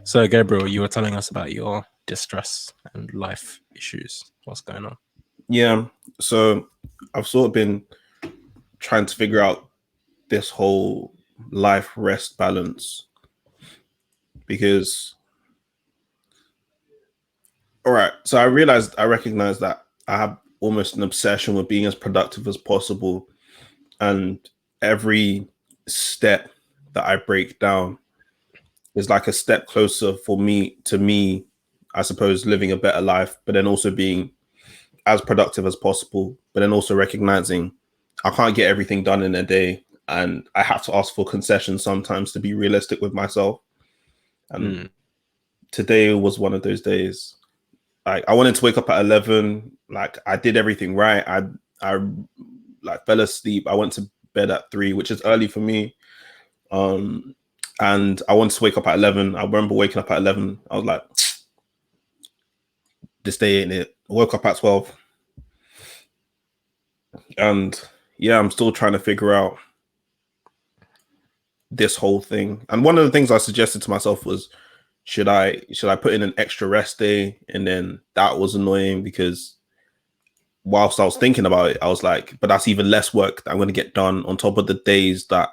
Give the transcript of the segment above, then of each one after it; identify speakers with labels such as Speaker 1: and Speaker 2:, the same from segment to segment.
Speaker 1: So, Gabriel, you were telling us about your distress and life issues. What's going on?
Speaker 2: Yeah, so I've sort of been trying to figure out this whole life rest balance because, all right, so I recognized that I have almost an obsession with being as productive as possible. And every step that I break down is like a step closer for me, I suppose, living a better life, but then also being as productive as possible, but then also recognizing I can't get everything done in a day and I have to ask for concessions sometimes to be realistic with myself. And today was one of those days. Like I wanted to wake up at 11. Like I did everything right. I like fell asleep. I went to bed at 3, which is early for me. Um and I wanted to wake up at 11. I remember waking up at 11. I was like, this day ain't it. I woke up at 12. And yeah, I'm still trying to figure out this whole thing. And one of the things I suggested to myself was, should I put in an extra rest day? And then that was annoying because whilst I was thinking about it, I was like, but that's even less work that I'm going to get done on top of the days that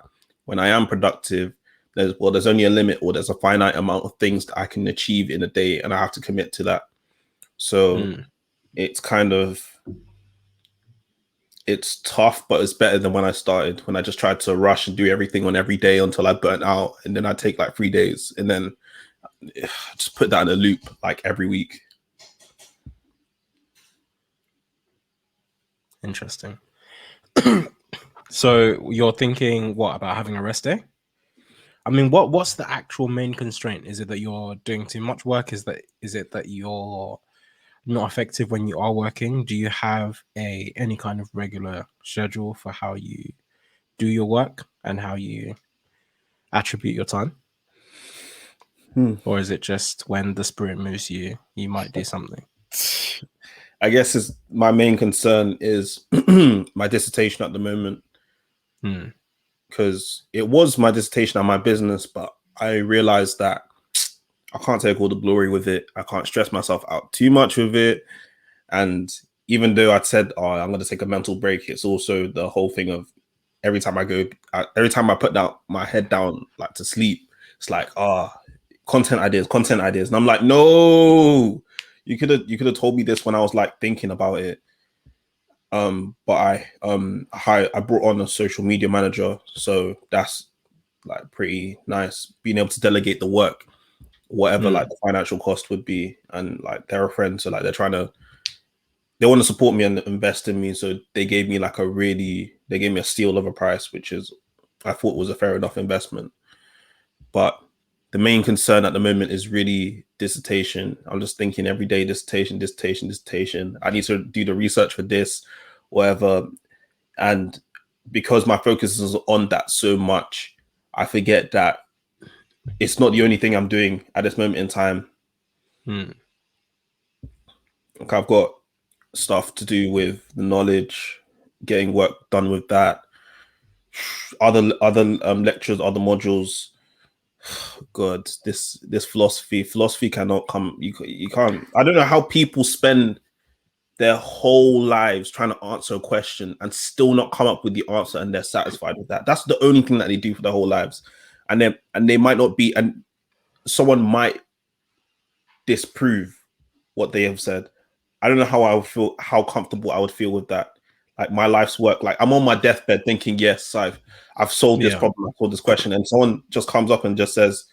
Speaker 2: when I am productive, there's only a limit or there's a finite amount of things that I can achieve in a day and I have to commit to that. So it's kind of, it's tough, but it's better than when I started, when I just tried to rush and do everything on every day until I burnt out. And then I take like 3 days and then just put that in a loop like every week.
Speaker 1: Interesting. So you're thinking what about having a rest day? I mean, what's the actual main constraint? Is it that you're doing too much work? Is it that you're not effective when you are working? Do you have any kind of regular schedule for how you do your work and how you attribute your time? Or is it just when the spirit moves you, you might do something?
Speaker 2: I guess my main concern is my dissertation at the moment. Because it was my dissertation and my business, but I realized that I can't take all the glory with it. I can't stress myself out too much with it. And even though I said, oh, I'm going to take a mental break, it's also the whole thing of every time I put down my head down, like to sleep, it's like, content ideas. And I'm like, no, you could have told me this when I was like thinking about it. But I brought on a social media manager, so that's like pretty nice, being able to delegate the work, whatever like the financial cost would be. And like they're a friend, so like they want to support me and invest in me, so they gave me a steal of a price, which is I thought was a fair enough investment. But the main concern at the moment is really dissertation. I'm just thinking every day, dissertation. I need to do the research for this, whatever. And because my focus is on that so much, I forget that it's not the only thing I'm doing at this moment in time. Like I've got stuff to do with the knowledge, getting work done with that, other lectures, other modules. God, this philosophy cannot come. You can't. I don't know how people spend their whole lives trying to answer a question and still not come up with the answer, and they're satisfied with that. That's the only thing that they do for their whole lives, and they might not be, and someone might disprove what they have said. I don't know how I would feel, how comfortable I would feel with that. Like my life's work, like I'm on my deathbed thinking, yes, I've solved this problem, I've solved this question, and someone just comes up and just says,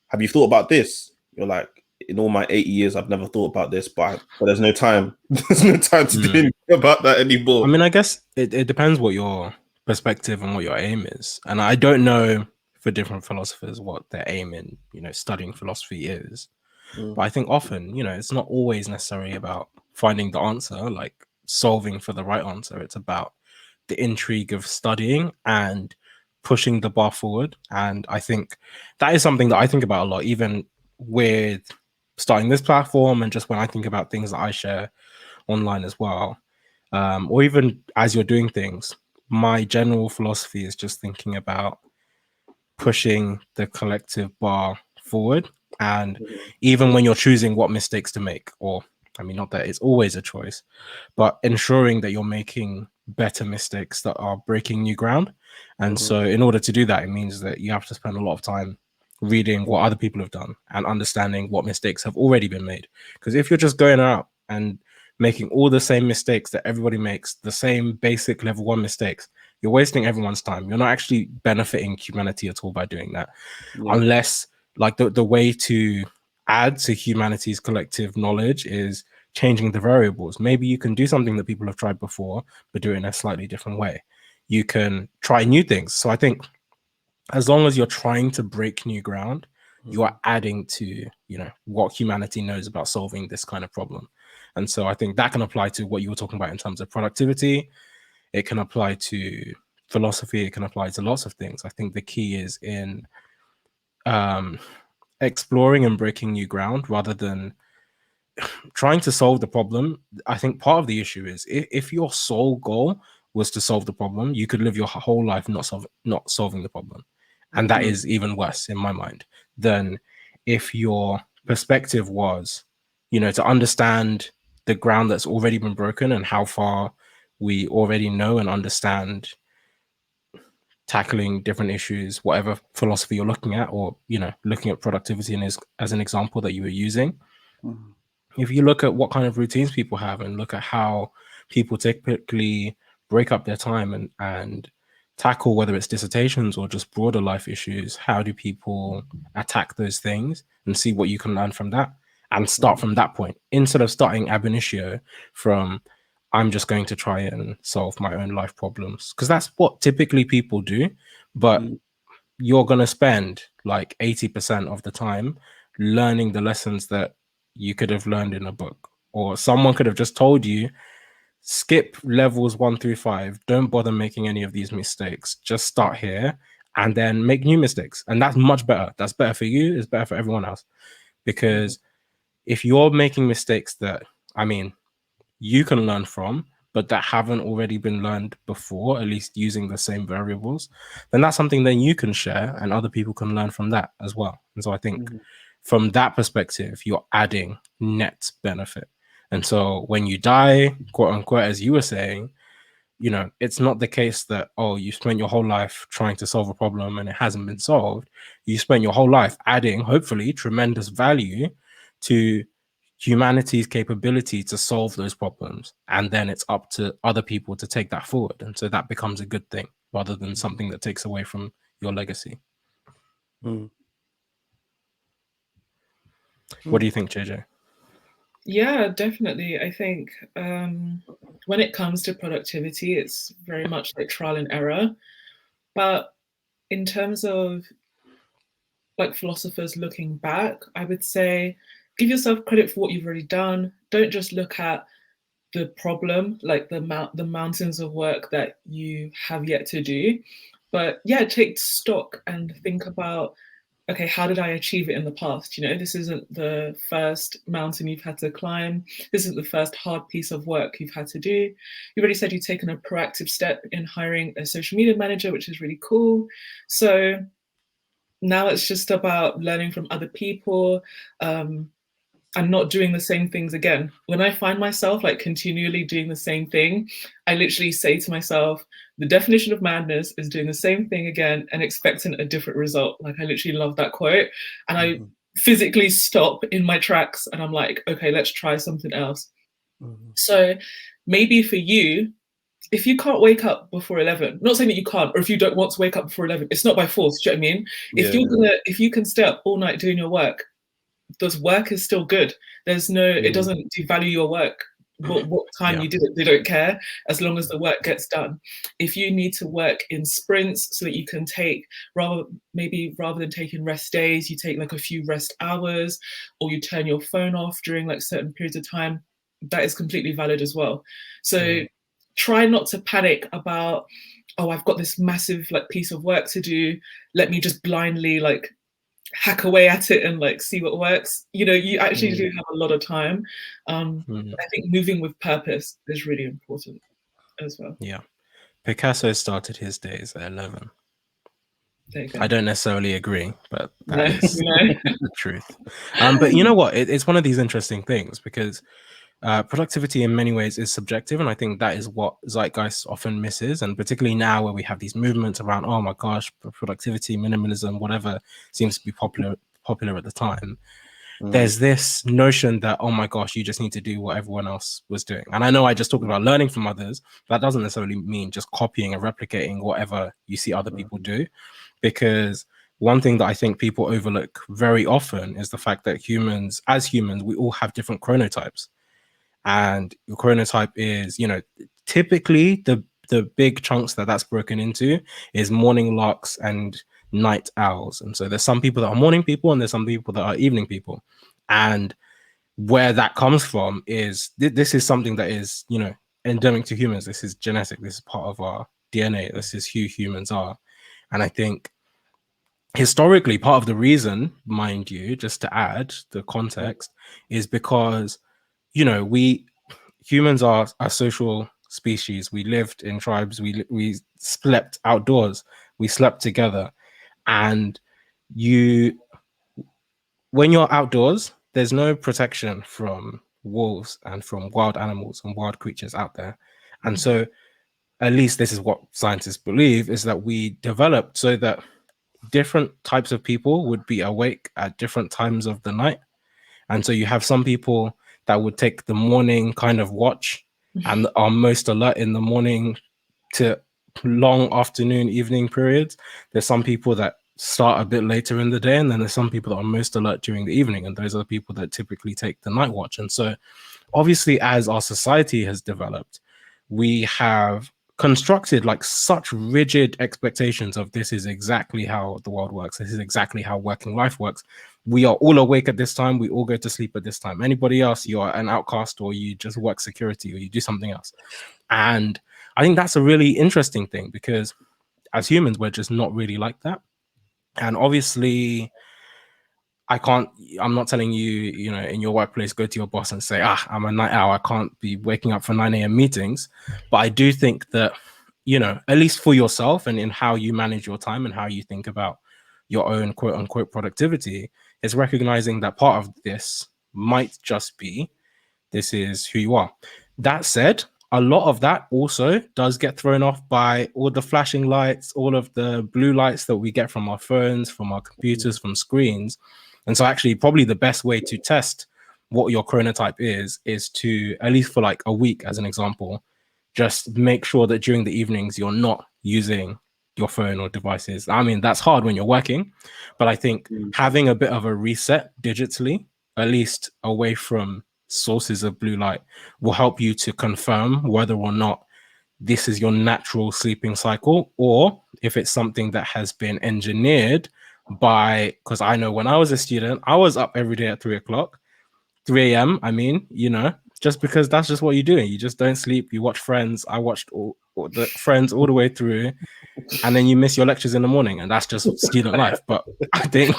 Speaker 2: have you thought about this? You're like, in all my 80 years, I've never thought about this, but there's no time. There's no time to do anything about that anymore.
Speaker 1: I mean, I guess it depends what your perspective and what your aim is. And I don't know for different philosophers what their aim in, studying philosophy is. But I think often, it's not always necessarily about finding the answer, like solving for the right answer. It's about the intrigue of studying and pushing the bar forward. And I think that is something that I think about a lot, even with starting this platform and just when I think about things that I share online as well, or even as you're doing things. My general philosophy is just thinking about pushing the collective bar forward And even when you're choosing what mistakes to make, or I mean, not that it's always a choice, but ensuring that you're making better mistakes that are breaking new ground. And so, in order to do that, it means that you have to spend a lot of time reading what other people have done and understanding what mistakes have already been made. Because if you're just going out and making all the same mistakes that everybody makes, the same basic level 1 mistakes, you're wasting everyone's time. You're not actually benefiting humanity at all by doing that. Unless, like, the way to add to humanity's collective knowledge is changing the variables. Maybe you can do something that people have tried before, but do it in a slightly different way. You can try new things. So I think as long as you're trying to break new ground, you are adding to, what humanity knows about solving this kind of problem. And so I think that can apply to what you were talking about in terms of productivity. It can apply to philosophy. It can apply to lots of things. I think the key is in exploring and breaking new ground rather than trying to solve the problem. I think part of the issue is if your sole goal was to solve the problem, you could live your whole life not solving the problem. And that is even worse in my mind than if your perspective was, to understand the ground that's already been broken and how far we already know and understand tackling different issues, whatever philosophy you're looking at, or, looking at productivity as an example that you were using. If you look at what kind of routines people have and look at how people typically break up their time and tackle, whether it's dissertations or just broader life issues, how do people attack those things, and see what you can learn from that and start from that point instead of starting ab initio from I'm just going to try and solve my own life problems, because that's what typically people do. But you're going to spend like 80% of the time learning the lessons that you could have learned in a book, or someone could have just told you, skip levels 1 through 5, don't bother making any of these mistakes, just start here and then make new mistakes. And that's much better. That's better for you, it's better for everyone else. Because if you're making mistakes that, I mean, you can learn from, but that haven't already been learned before, at least using the same variables, then that's something that you can share and other people can learn from that as well. And so I think from that perspective, you're adding net benefit. And so when you die, quote unquote, as you were saying, it's not the case that, oh, you spent your whole life trying to solve a problem and it hasn't been solved. You spent your whole life adding, hopefully, tremendous value to humanity's capability to solve those problems. And then it's up to other people to take that forward. And so that becomes a good thing rather than something that takes away from your legacy. What do you think, JJ?
Speaker 3: Yeah, definitely. I think when it comes to productivity, it's very much like trial and error. But in terms of like philosophers looking back, I would say give yourself credit for what you've already done. Don't just look at the problem, like the mountains of work that you have yet to do. But yeah, take stock and think about, okay, how did I achieve it in the past? This isn't the first mountain you've had to climb. This isn't the first hard piece of work you've had to do. You already said you've taken a proactive step in hiring a social media manager, which is really cool. So now it's just about learning from other people, and not doing the same things again. When I find myself like continually doing the same thing, I literally say to myself, the definition of madness is doing the same thing again and expecting a different result. Like, I literally love that quote. And I physically stop in my tracks and I'm like, okay, let's try something else. So maybe for you, if you can't wake up before 11, not saying that you can't, or if you don't want to wake up before 11, it's not by force. Do you know what I mean? If you can stay up all night doing your work, this work is still good. There's no, it doesn't devalue your work. What time you did it, they don't care, as long as the work gets done. If you need to work in sprints so that you can take, rather than taking rest days, you take like a few rest hours, or you turn your phone off during like certain periods of time, that is completely valid as well. So try not to panic about, oh, I've got this massive like piece of work to do, let me just blindly like hack away at it and like see what works. You actually do have a lot of time. I think moving with purpose is really important as well.
Speaker 1: Yeah. Picasso started his days at 11.
Speaker 3: There you go.
Speaker 1: I don't necessarily agree, but
Speaker 3: No,
Speaker 1: that is
Speaker 3: no.
Speaker 1: the truth. But you know what? It's one of these interesting things because productivity in many ways is subjective, and I think that is what zeitgeist often misses, and particularly now where we have these movements around, oh my gosh, productivity, minimalism, whatever seems to be popular at the time. There's this notion that, oh my gosh, you just need to do what everyone else was doing. And I know I just talked about learning from others. That doesn't necessarily mean just copying and replicating whatever you see other people do, because one thing that I think people overlook very often is the fact that as humans, we all have different chronotypes. And your chronotype is, typically the big chunks that's broken into is morning larks and night owls. And so there's some people that are morning people and there's some people that are evening people. And where that comes from is this is something that is, endemic to humans. This is genetic. This is part of our DNA. This is who humans are. And I think historically, part of the reason, mind you, just to add the context, is because, we humans are a social species. We lived in tribes. We slept outdoors. We slept together. And when you're outdoors, there's no protection from wolves and from wild animals and wild creatures out there. And so, at least this is what scientists believe, is that we developed so that different types of people would be awake at different times of the night. And so you have some people that would take the morning kind of watch and are most alert in the morning to long afternoon, evening periods. There's some people that start a bit later in the day, and then there's some people that are most alert during the evening, and those are the people that typically take the night watch. And so obviously, as our society has developed, we have constructed like such rigid expectations of this is exactly how the world works. This is exactly how working life works. We are all awake at this time. We all go to sleep at this time. Anybody else, you are an outcast, or you just work security, or you do something else. And I think that's a really interesting thing, because as humans, we're just not really like that. And obviously, I'm not telling you, in your workplace, go to your boss and say, I'm a night owl. I can't be waking up for 9 a.m. meetings. But I do think that, at least for yourself and in how you manage your time and how you think about your own quote unquote productivity, is recognizing that part of this might just be this is who you are. That said, a lot of that also does get thrown off by all the flashing lights, all of the blue lights that we get from our phones, from our computers, from screens. And so actually probably the best way to test what your chronotype is to, at least for like a week as an example, just make sure that during the evenings you're not using your phone or devices. I mean, that's hard when you're working, but I think having a bit of a reset digitally, at least away from sources of blue light, will help you to confirm whether or not this is your natural sleeping cycle, or if it's something that has been engineered by, because I know when I was a student, I was up every day at 3 o'clock, 3 a.m. I mean, just because that's just what you're doing. You just don't sleep. You watch Friends. I watched all the Friends all the way through, and then you miss your lectures in the morning, and that's just student life. But I think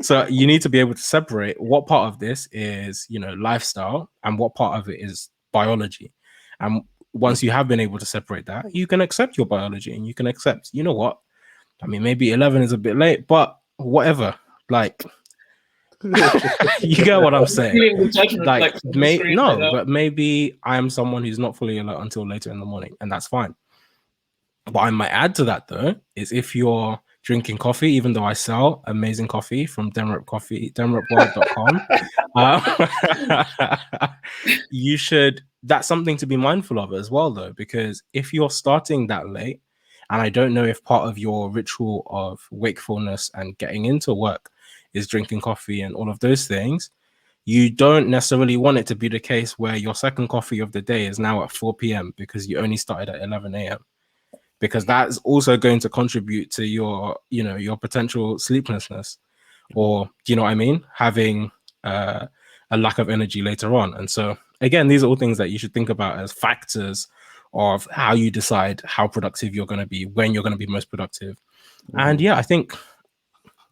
Speaker 1: so. You need to be able to separate what part of this is, lifestyle, and what part of it is biology. And once you have been able to separate that, you can accept your biology, and you can accept, you know what? I mean, maybe 11 is a bit late, but whatever. Like, you get what I'm saying? Like, but maybe I'm someone who's not fully alert until later in the morning, and that's fine. What I might add to that, though, is if you're drinking coffee, even though I sell amazing coffee from demrepworld.com, that's something to be mindful of as well, though, because if you're starting that late, and I don't know if part of your ritual of wakefulness and getting into work is drinking coffee and all of those things, you don't necessarily want it to be the case where your second coffee of the day is now at 4 p.m. because you only started at 11 a.m. because that's also going to contribute to your potential sleeplessness, or do you know what I mean, having a lack of energy later on. And so again, these are all things that you should think about as factors of how you decide how productive you're going to be, when you're going to be most productive. And yeah,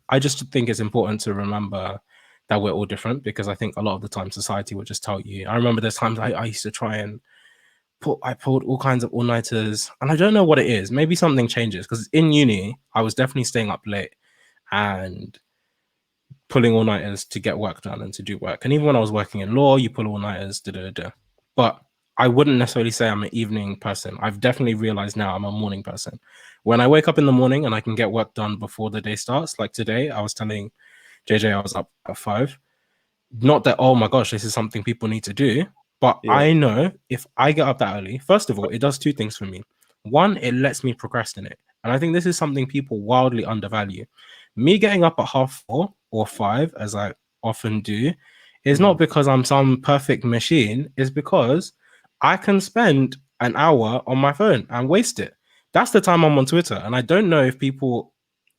Speaker 1: I just think it's important to remember that we're all different, because I think a lot of the time society will just tell you. I remember there's times I used to try and pulled all kinds of all-nighters, and I don't know what it is. Maybe something changes, because in uni I was definitely staying up late and pulling all-nighters to get work done and to do work. And even when I was working in law, you pull all-nighters, but I wouldn't necessarily say I'm an evening person. I've definitely realized now I'm a morning person. When I wake up in the morning and I can get work done before the day starts, like today, I was telling JJ I was up at 5. Not that, oh my gosh, this is something people need to do, but I know if I get up that early, first of all, it does 2 things for me. One, it lets me procrastinate. And I think this is something people wildly undervalue. Me getting up at 4:30 or 5, as I often do, is not because I'm some perfect machine. It's because I can spend an hour on my phone and waste it. That's the time I'm on Twitter. And I don't know if people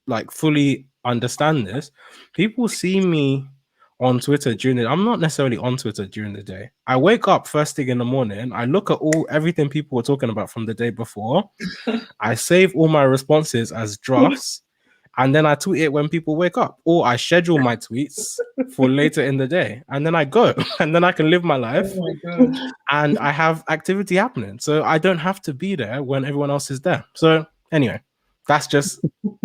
Speaker 1: like fully understand this. People see me on Twitter during the, I'm not necessarily on Twitter during the day. I wake up first thing in the morning. I look at everything people were talking about from the day before. I save all my responses as drafts, and then I tweet it when people wake up, or I schedule my tweets for later in the day, and then I go, and then I can live my life.
Speaker 3: Oh my God.
Speaker 1: And I have activity happening, so I don't have to be there when everyone else is there. So anyway, that's just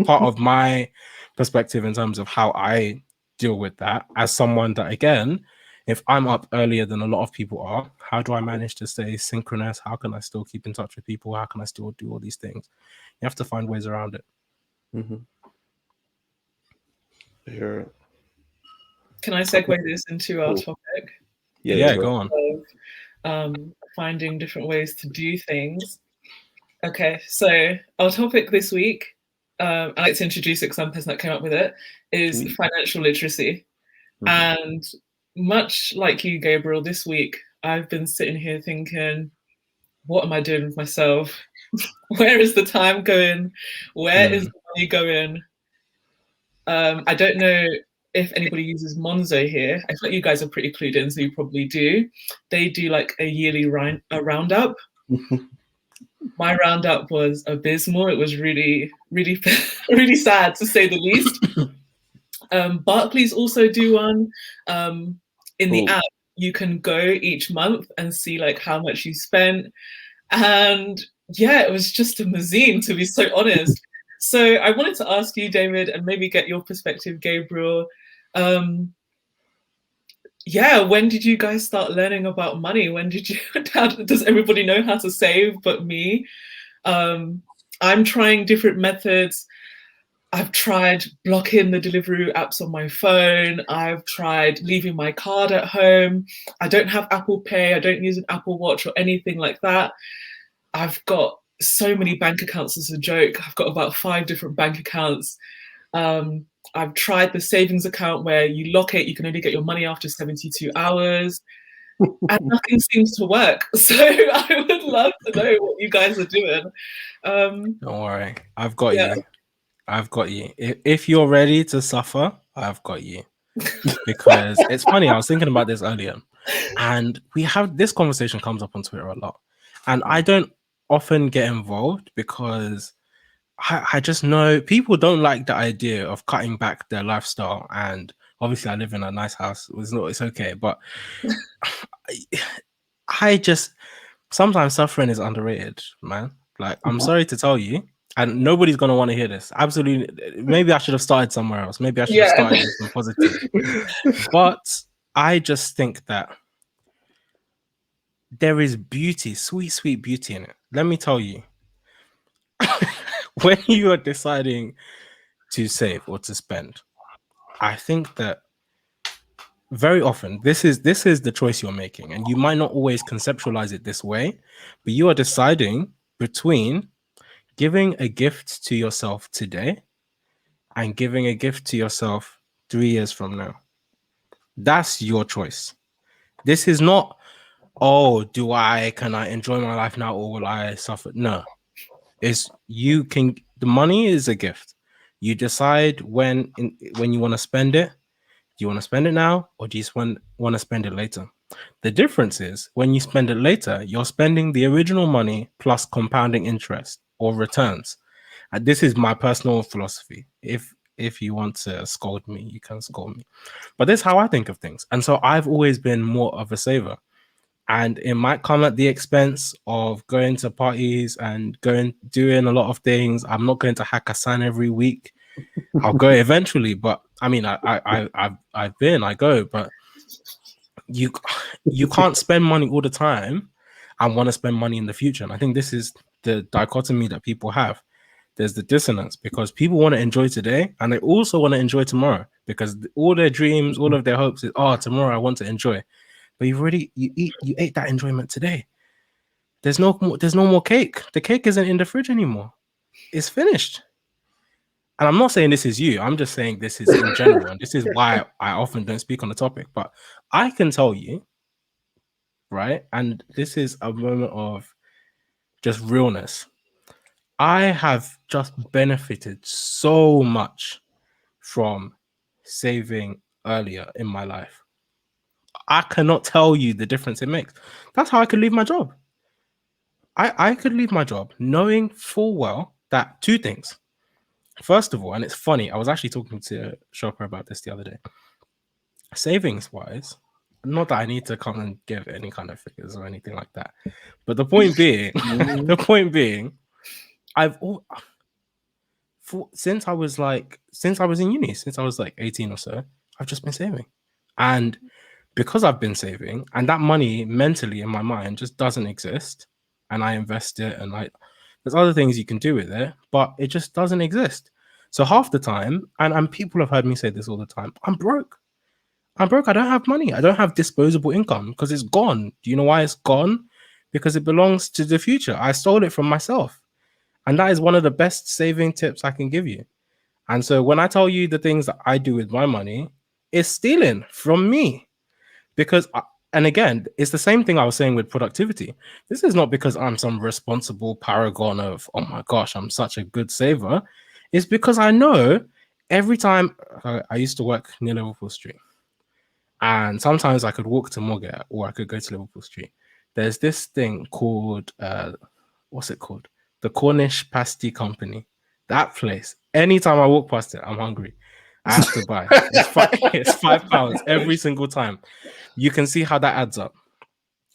Speaker 1: part of my perspective in terms of how I deal with that as someone that, again, if I'm up earlier than a lot of people are, how do I manage to stay synchronous? How can I still keep in touch with people? How can I still do all these things? You have to find ways around it.
Speaker 2: Yeah.
Speaker 3: Can I segue this into our topic?
Speaker 1: Yeah, go on.
Speaker 3: Of, finding different ways to do things. Okay, so our topic this week, I like to introduce it because I'm the person that came up with it, is financial literacy. And much like you, Gabriel, this week, I've been sitting here thinking, what am I doing with myself? Where is the time going? Where is the money going? I don't know if anybody uses Monzo here. I feel like you guys are pretty clued in, so you probably do. They do like a yearly roundup. My roundup was abysmal. It was really, really, really sad, to say the least. Barclays also do one. In the app, you can go each month and see like how much you spent. And yeah, it was just a mazine, to be so honest. So I wanted to ask you, David, and maybe get your perspective, Gabriel. Yeah, when did you guys start learning about money? When did you, does everybody know how to save but me? I'm trying different methods. I've tried blocking the delivery apps on my phone. I've tried leaving my card at home. I don't have Apple Pay. I don't use an Apple Watch or anything like that. I've got so many bank accounts as a joke. I've got about 5 different bank accounts. I've tried the savings account where you lock it, you can only get your money after 72 hours, and nothing seems to work. So I would love to know what you guys are doing.
Speaker 1: Don't worry, I've got you. I've got you. If you're ready to suffer, I've got you. Because it's funny, I was thinking about this earlier, and we have this conversation comes up on Twitter a lot, and I don't often get involved because I just know people don't like the idea of cutting back their lifestyle. And obviously I live in a nice house. It's okay. But I just, sometimes suffering is underrated, man. Like, I'm sorry to tell you, and nobody's going to want to hear this. Absolutely. Maybe I should have started somewhere else. Maybe I should have started with some positive. But I just think that there is beauty, sweet, sweet beauty in it. Let me tell you. When you are deciding to save or to spend, I think that very often this is the choice you're making, and you might not always conceptualize it this way, but you are deciding between giving a gift to yourself today and giving a gift to yourself 3 years from now. That's your choice. This is not, oh, can I enjoy my life now or will I suffer? No. Is the money is a gift. You decide when you want to spend it. Do you want to spend it now or do you want to spend it later? The difference is when you spend it later, you're spending the original money plus compounding interest or returns. And this is my personal philosophy. If you want to scold me, you can scold me. But this is how I think of things. And so I've always been more of a saver. And it might come at the expense of going to parties and doing a lot of things. I'm not going to Hakkasan every week. I'll go eventually, but I mean, I go, but you can't spend money all the time and want to spend money in the future. And I think this is the dichotomy that people have. There's the dissonance because people want to enjoy today and they also want to enjoy tomorrow because all their dreams, all of their hopes is, oh, tomorrow I want to enjoy. But you ate that enjoyment today. There's no more cake. The cake isn't in the fridge anymore. It's finished. And I'm not saying this is you. I'm just saying this is in general. And this is why I often don't speak on the topic. But I can tell you, right? And this is a moment of just realness. I have just benefited so much from saving earlier in my life. I cannot tell you the difference it makes. That's how I could leave my job. I could leave my job knowing full well that two things. First of all, and it's funny, I was actually talking to Shopper about this the other day. Savings wise, not that I need to come and give any kind of figures or anything like that. But the point being, since I was in uni, since I was like 18 or so, I've just been saving. And because I've been saving and that money mentally in my mind just doesn't exist and I invest it and there's other things you can do with it, but it just doesn't exist. So half the time, and people have heard me say this all the time, I'm broke. I don't have money. I don't have disposable income because it's gone. Do you know why it's gone? Because it belongs to the future. I stole it from myself. And that is one of the best saving tips I can give you. And so when I tell you the things that I do with my money, it's stealing from me. And again, it's the same thing I was saying with productivity. This is not because I'm some responsible paragon of, oh my gosh, I'm such a good saver. It's because I know every time I used to work near Liverpool Street. And sometimes I could walk to Moorgate or I could go to Liverpool Street. There's this thing called, what's it called? The Cornish Pasty Company. That place. Anytime I walk past it, I'm hungry. I have to buy. It's £5 every single time. You can see how that adds up.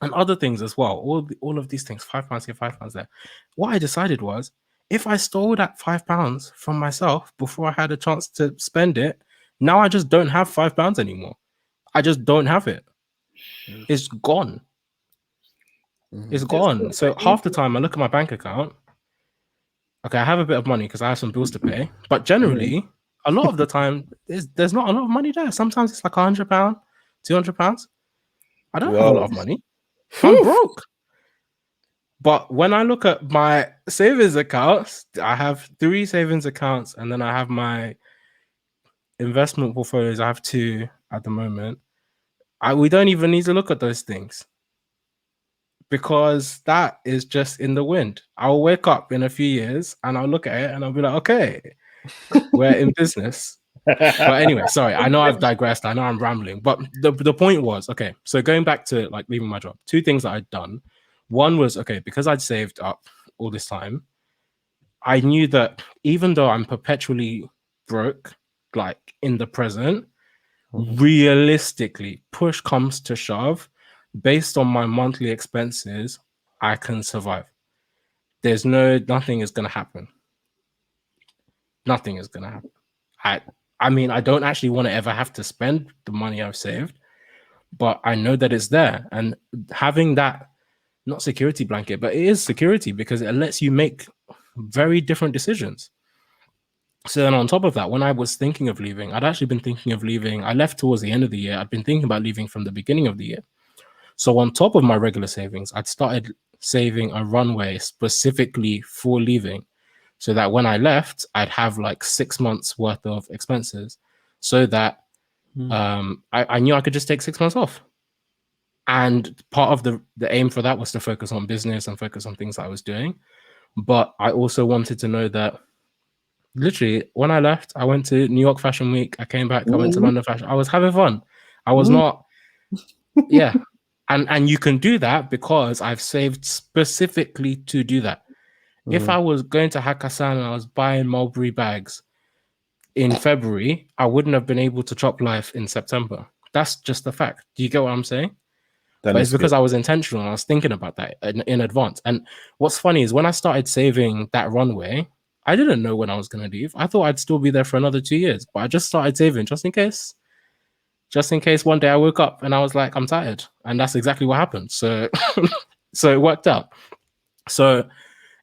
Speaker 1: And other things as well. All of these things, £5 here, £5 there. What I decided was, if I stole that £5 from myself before I had a chance to spend it, now I just don't have £5 anymore. I just don't have it. It's gone. It's gone. So half the time I look at my bank account. Okay, I have a bit of money because I have some bills to pay. But generally, a lot of the time, there's not a lot of money there. Sometimes it's like £100, £200. I don't have a lot of money. I'm broke. But when I look at my savings accounts, I have 3 savings accounts, and then I have my investment portfolios. I have 2 at the moment. We don't even need to look at those things because that is just in the wind. I'll wake up in a few years and I'll look at it and I'll be like, okay, we're in business. But anyway, sorry, I know I've digressed. I know I'm rambling, but the point was, okay, so going back to like leaving my job, 2 things that I'd done. One was, okay, because I'd saved up all this time, I knew that even though I'm perpetually broke, like in the present, realistically, push comes to shove, based on my monthly expenses, I can survive. Nothing is going to happen. Nothing is going to happen. I mean, I don't actually want to ever have to spend the money I've saved, but I know that it's there. And having that, not security blanket, but it is security because it lets you make very different decisions. So then on top of that, when I was thinking of leaving, I'd actually been thinking of leaving. I left towards the end of the year. I'd been thinking about leaving from the beginning of the year. So on top of my regular savings, I'd started saving a runway specifically for leaving so that when I left, I'd have like 6 months worth of expenses so that I knew I could just take 6 months off. And part of the aim for that was to focus on business and focus on things that I was doing. But I also wanted to know that literally when I left, I went to New York Fashion Week. I came back, I went to London Fashion. I was having fun. I was not, yeah. And you can do that because I've saved specifically to do that. If I was going to Hakkasan and I was buying Mulberry bags in February, I wouldn't have been able to chop life in September. That's just the fact. Do you get what I'm saying?
Speaker 2: Then
Speaker 1: But it's
Speaker 2: it's
Speaker 1: because
Speaker 2: good.
Speaker 1: I was intentional. I was thinking about that in advance. And what's funny is when I started saving that runway, I didn't know when I was going to leave. I thought I'd still be there for another 2 years, but I just started saving just in case. Just in case one day I woke up and I was like, I'm tired. And that's exactly what happened. So, so it worked out. So,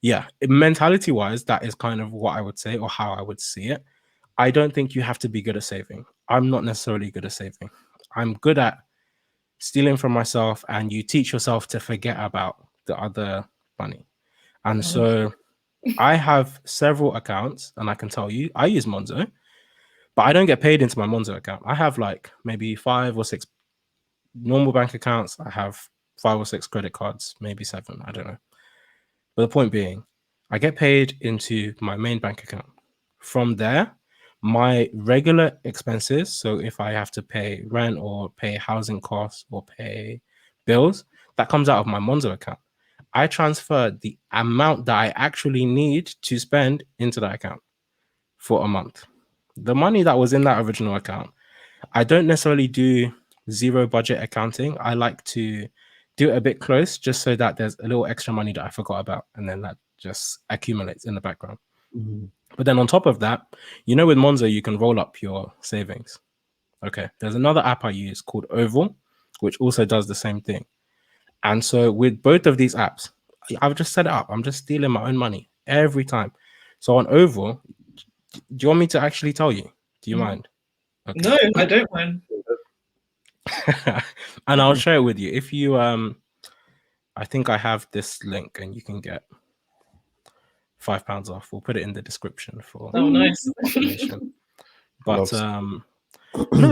Speaker 1: yeah, mentality wise, that is kind of what I would say or how I would see it. I don't think you have to be good at saving. I'm not necessarily good at saving. I'm good at stealing from myself, and you teach yourself to forget about the other money. And so I have several accounts, and I can tell you, I use Monzo, but I don't get paid into my Monzo account. I have like maybe 5 or 6 normal bank accounts. I have 5 or 6 credit cards, maybe 7. I don't know. But the point being, I get paid into my main bank account. From there, my regular expenses, so if I have to pay rent or pay housing costs or pay bills, that comes out of my Monzo account. I transfer the amount that I actually need to spend into that account for a month. The money that was in that original account, I don't necessarily do zero budget accounting. I like to do it a bit close just so that there's a little extra money that I forgot about, and then that just accumulates in the background.
Speaker 2: Mm-hmm.
Speaker 1: But then on top of that, with Monzo, you can roll up your savings. Okay. There's another app I use called Oval, which also does the same thing. And so with both of these apps, I've just set it up. I'm just stealing my own money every time. So on Oval, do you want me to actually tell you? Do you mind?
Speaker 3: Okay. No, I don't mind.
Speaker 1: And I'll share it with you. If you I think I have this link and you can get £5 off. We'll put it in the description for
Speaker 3: nice
Speaker 1: information. But no,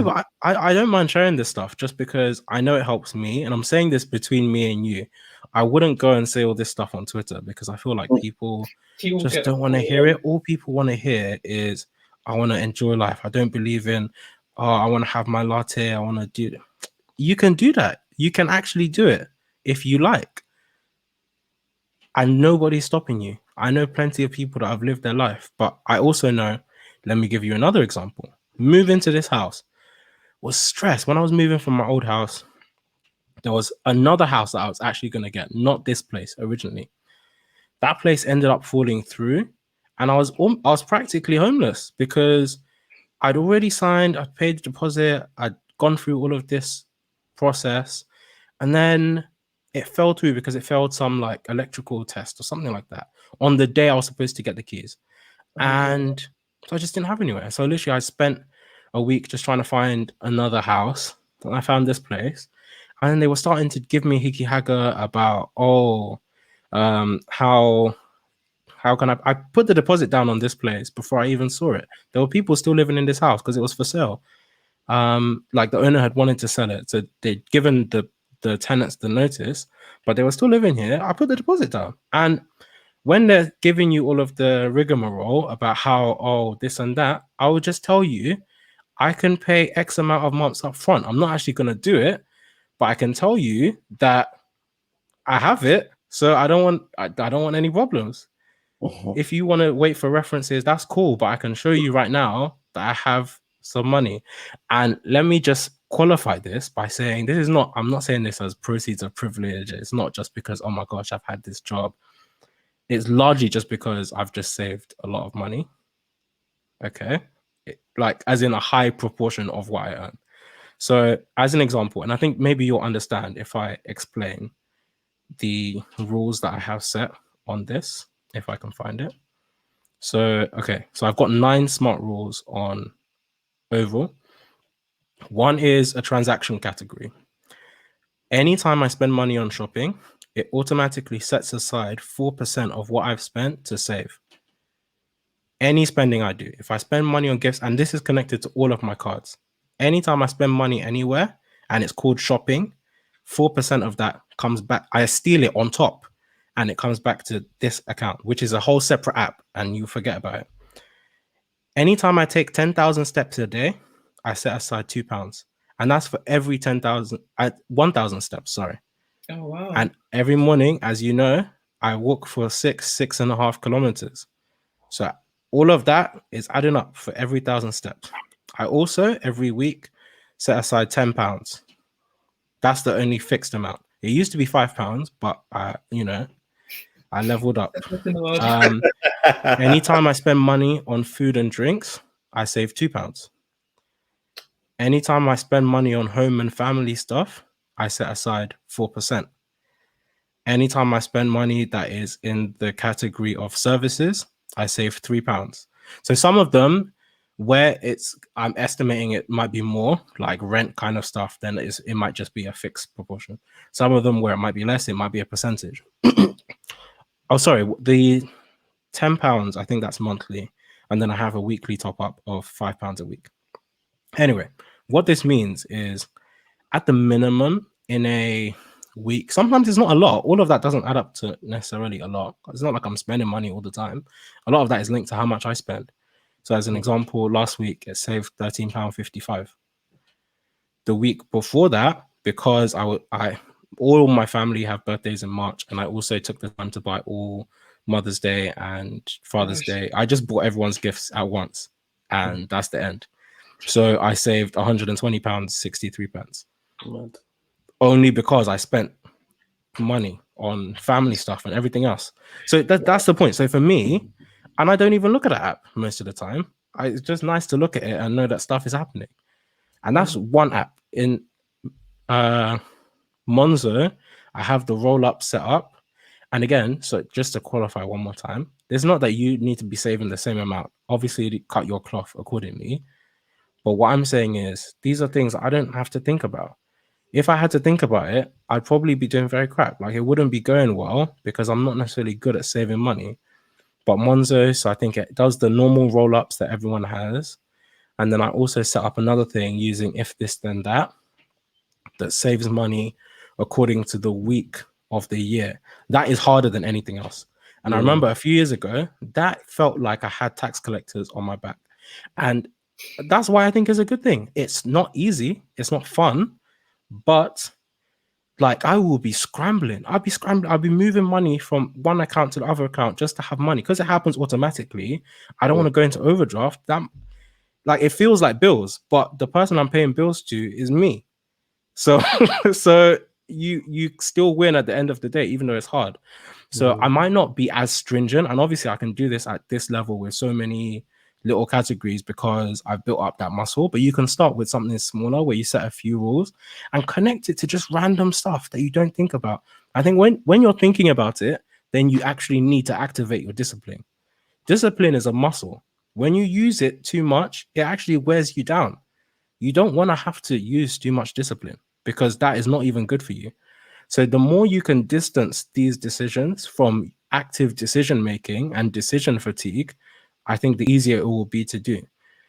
Speaker 1: but I don't mind sharing this stuff just because I know it helps me, and I'm saying this between me and you. I wouldn't go and say all this stuff on Twitter because I feel like people just don't want to hear it. All people want to hear is, I want to enjoy life. I don't believe in, oh, I want to have my latte. I want to do. You can do that. You can actually do it if you like. And nobody's stopping you. I know plenty of people that have lived their life, but I also know, let me give you another example. Move into this house was stress. When I was moving from my old house, there was another house that I was actually going to get, not this place originally. That place ended up falling through, and I was practically homeless because I'd already signed, I'd paid the deposit, I'd gone through all of this process, and then it fell through because it failed some like electrical test or something like that on the day I was supposed to get the keys. And so I just didn't have anywhere. So literally I spent a week just trying to find another house. And I found this place. And then they were starting to give me hickey hagger about, how can I put the deposit down on this place before I even saw it. There were people still living in this house because it was for sale. Like the owner had wanted to sell it. So they'd given the tenants the notice, but they were still living here. I put the deposit down. And when they're giving you all of the rigmarole about how, this and that, I will just tell you, I can pay X amount of months up front. I'm not actually going to do it, but I can tell you that I have it. So I don't want any problems. If you want to wait for references, that's cool. But I can show you right now that I have some money. And let me just qualify this by saying I'm not saying this as proceeds of privilege. It's not just because, oh my gosh, I've had this job. It's largely just because I've just saved a lot of money. Okay. Like as in a high proportion of what I earn. So as an example, and I think maybe you'll understand if I explain the rules that I have set on this, if I can find it. So, okay. So I've got 9 smart rules on Oval. One is a transaction category. Anytime I spend money on shopping, it automatically sets aside 4% of what I've spent to save. Any spending I do, if I spend money on gifts, and this is connected to all of my cards, anytime I spend money anywhere and it's called shopping, 4% of that comes back. I steal it on top and it comes back to this account, which is a whole separate app, and you forget about it. Anytime I take 10,000 steps a day, I set aside £2. And that's for every 1,000 steps, sorry.
Speaker 3: Oh, wow.
Speaker 1: And every morning, as you know, I walk for 6.5 kilometers. So all of that is adding up for every 1,000 steps. I also, every week, set aside £10. That's the only fixed amount. It used to be £5, but I leveled up. Anytime I spend money on food and drinks, I save £2. Anytime I spend money on home and family stuff, I set aside 4%. Anytime I spend money that is in the category of services, I save £3. So some of them, where I'm estimating it might be more, like rent kind of stuff, then it might just be a fixed proportion. Some of them where it might be less, it might be a percentage. Oh, sorry, the £10, I think that's monthly, and then I have a weekly top up of £5 a week. Anyway, what this means is, at the minimum in a week, sometimes it's not a lot. All of that doesn't add up to necessarily a lot. It's not like I'm spending money all the time. A lot of that is linked to how much I spend. So as an example, last week it saved £13.55. The week before that, because all my family have birthdays in March, and I also took the time to buy all Mother's Day and Father's Day. I just bought everyone's gifts at once, and that's the end. So I saved £120.63. Only because I spent money on family stuff and everything else. So that's the point. So for me, and I don't even look at the app most of the time. It's just nice to look at it and know that stuff is happening. And that's one app. In Monzo, I have the roll up set up. And again, so just to qualify one more time, it's not that you need to be saving the same amount. Obviously, cut your cloth accordingly. But what I'm saying is, these are things I don't have to think about. If I had to think about it, I'd probably be doing very crap. Like, it wouldn't be going well because I'm not necessarily good at saving money. But Monzo, so I think it does the normal roll-ups that everyone has. And then I also set up another thing using if this, then that saves money according to the week of the year. That is harder than anything else. And I remember a few years ago, that felt like I had tax collectors on my back. And that's why I think it's a good thing. It's not easy. It's not fun. But like, I will be scrambling. I'll be moving money from one account to the other account just to have money, because it happens automatically. I don't want to go into overdraft. That, like, it feels like bills, but the person I'm paying bills to is me. So so you still win at the end of the day, even though it's hard. So I might not be as stringent, and obviously I can do this at this level with so many little categories because I've built up that muscle. But you can start with something smaller where you set a few rules and connect it to just random stuff that you don't think about. I think when you're thinking about it, then you actually need to activate your discipline. Discipline is a muscle. When you use it too much, it actually wears you down. You don't want to have to use too much discipline because that is not even good for you. So the more you can distance these decisions from active decision making and decision fatigue, I think the easier it will be to do.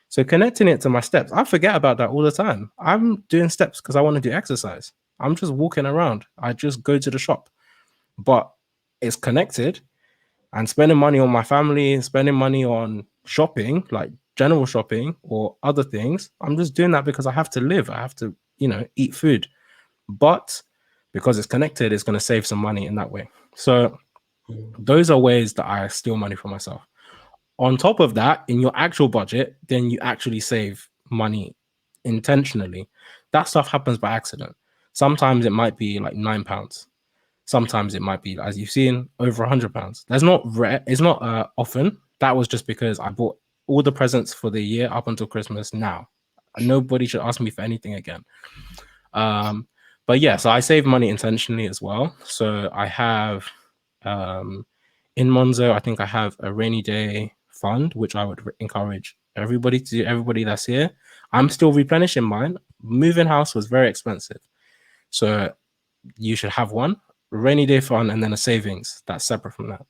Speaker 1: So connecting it to my steps, I forget about that all the time. I'm doing steps because I want to do exercise. I'm just walking around. I just go to the shop, but it's connected. And spending money on my family, spending money on shopping, like general shopping or other things, I'm just doing that because I have to live. I have to, eat food. But because it's connected, it's going to save some money in that way. So those are ways that I steal money for myself. On top of that, in your actual budget, then you actually save money intentionally. That stuff happens by accident. Sometimes it might be like £9. Sometimes it might be, as you've seen, over £100. That's not rare. It's not often. That was just because I bought all the presents for the year up until Christmas now. Nobody should ask me for anything again. But yeah, so I save money intentionally as well. So I have in Monzo, I think I have a rainy day fund, which I would encourage everybody to do, everybody that's here. I'm still replenishing mine. Moving house was very expensive. So you should have one rainy day fund and then a savings that's separate from that.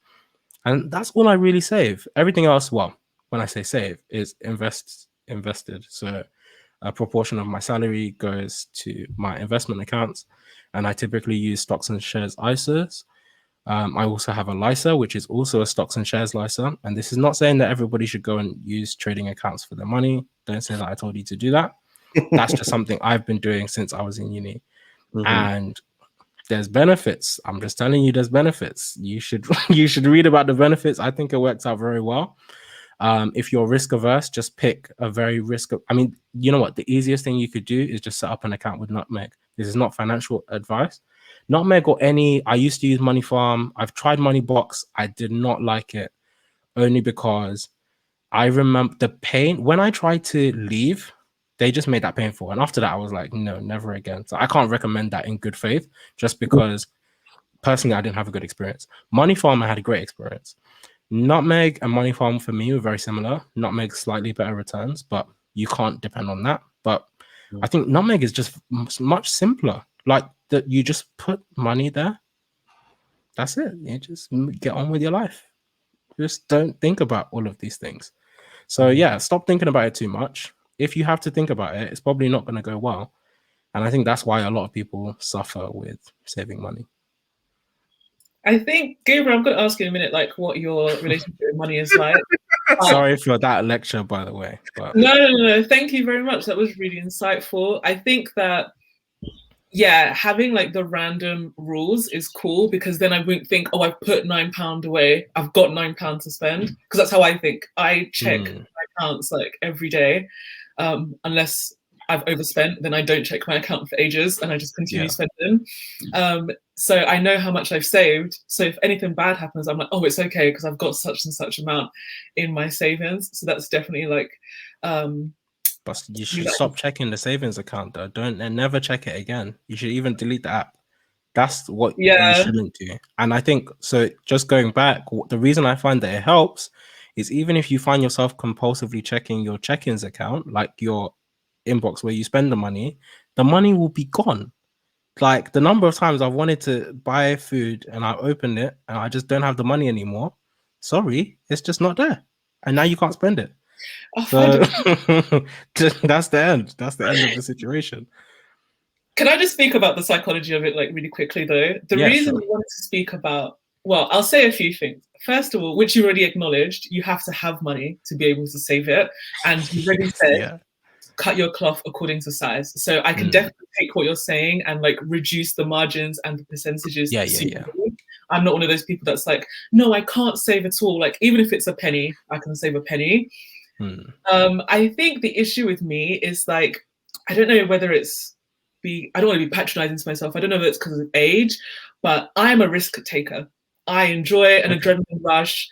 Speaker 1: And that's all I really save. Everything else, well, when I say save, is invested. So a proportion of my salary goes to my investment accounts, and I typically use stocks and shares ISAs. I also have a LISA, which is also a stocks and shares LISA. And this is not saying that everybody should go and use trading accounts for their money. Don't say that I told you to do that. That's just something I've been doing since I was in uni. And there's benefits. I'm just telling you, there's benefits. You should read about the benefits. I think it works out very well. If you're risk averse, just pick a very you know what? The easiest thing you could do is just set up an account with Nutmeg. This is not financial advice. Nutmeg or any, I used to use Money Farm. I've tried Money Box. I did not like it, only because I remember the pain when I tried to leave. They just made that painful, and after that, I was like, no, never again. So I can't recommend that in good faith, just because personally I didn't have a good experience. Money Farm, I had a great experience. Nutmeg and Money Farm for me were very similar. Nutmeg slightly better returns, but you can't depend on that. But I think Nutmeg is just much simpler. Like that, you just put money there. That's it. You just get on with your life. Just don't think about all of these things. So yeah, stop thinking about it too much. If you have to think about it, it's probably not going to go well. And I think that's why a lot of people suffer with saving money.
Speaker 3: I think, Gabriel, I'm going to ask you in a minute, like, what your relationship with money is like.
Speaker 1: Sorry for that lecture, by the way. But
Speaker 3: No. Thank you very much. That was really insightful. I think that, yeah, having like the random rules is cool, because then I won't think, oh, I've put £9 away, I've got £9 to spend, because that's how I think. I check my accounts like every day, unless I've overspent, then I don't check my account for ages and I just continue spending. So I know how much I've saved. So if anything bad happens, I'm like, oh, it's okay, because I've got such and such amount in my savings. So that's definitely like,
Speaker 1: but you should stop checking the savings account though. Don't, and never check it again. You should even delete the app. That's what you shouldn't do. And I think, so just going back, the reason I find that it helps is even if you find yourself compulsively checking your check-ins account, like your inbox where you spend the money will be gone. Like the number of times I've wanted to buy food and I opened it and I just don't have the money anymore. Sorry, it's just not there. And now you can't spend it. So that's the end. That's the end of the situation.
Speaker 3: Can I just speak about the psychology of it, like really quickly though? The reason I wanted to speak about, well, I'll say a few things. First of all, which you already acknowledged, you have to have money to be able to save it. And you already said, cut your cloth according to size. So I can definitely take what you're saying and like reduce the margins and the percentages. I'm not one of those people that's like, no, I can't save at all. Like even if it's a penny, I can save a penny. I think the issue with me is like, I don't know whether it's I don't want to be patronizing to myself. I don't know if it's because of age, but I'm a risk taker. I enjoy an adrenaline rush.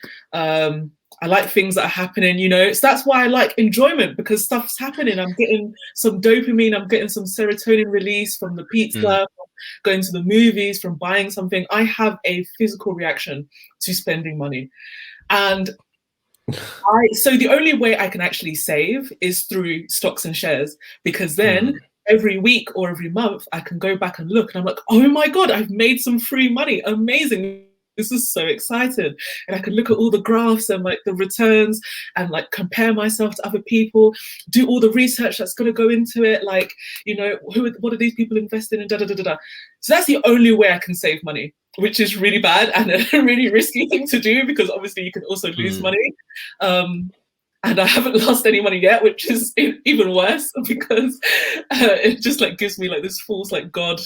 Speaker 3: I like things that are happening, you know. So that's why I like enjoyment, because stuff's happening. I'm getting some dopamine, I'm getting some serotonin release from the pizza, from going to the movies, from buying something. I have a physical reaction to spending money. And so the only way I can actually save is through stocks and shares, because then every week or every month I can go back and look and I'm like, oh my God, I've made some free money. Amazing. This is so exciting. And I can look at all the graphs and like the returns and like compare myself to other people, do all the research that's going to go into it. Like, you know, what are these people investing in? Da, da, da, da, da. So that's the only way I can save money, which is really bad and a really risky thing to do, because obviously you can also lose money. And I haven't lost any money yet, which is even worse, because it just like gives me like this false like God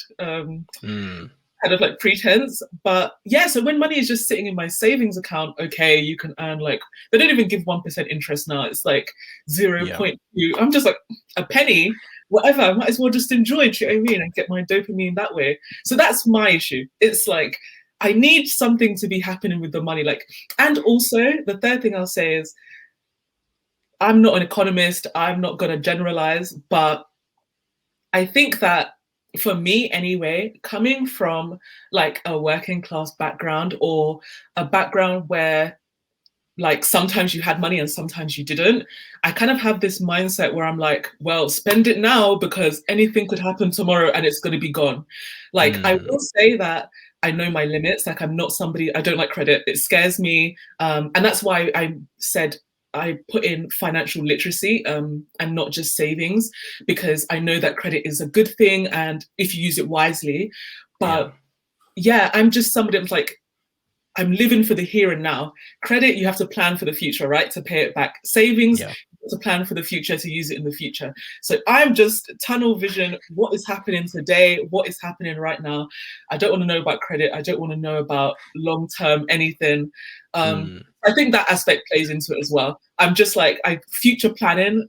Speaker 3: kind of like pretense. But yeah, so when money is just sitting in my savings account, okay, you can earn like, they don't even give 1% interest now. It's like 0.2. I'm just like, a penny, whatever, I might as well just enjoy it, you know what I mean? And get my dopamine that way. So that's my issue. It's like, I need something to be happening with the money. Like, and also the third thing I'll say is, I'm not an economist, I'm not gonna generalize, but I think that for me anyway, coming from like a working class background, or a background where like sometimes you had money and sometimes you didn't, I kind of have this mindset where I'm like, well, spend it now because anything could happen tomorrow and it's going to be gone. Like I will say that I know my limits. Like I'm not somebody, I don't like credit, it scares me, and that's why I said I put in financial literacy and not just savings, because I know that credit is a good thing and if you use it wisely. But yeah, I'm just somebody that's like, I'm living for the here and now. Credit, you have to plan for the future, right? To pay it back. Savings, you have to plan for the future, to use it in the future. So I'm just tunnel vision, what is happening today, what is happening right now. I don't want to know about credit. I don't want to know about long-term anything. I think that aspect plays into it as well. I'm just like, future planning,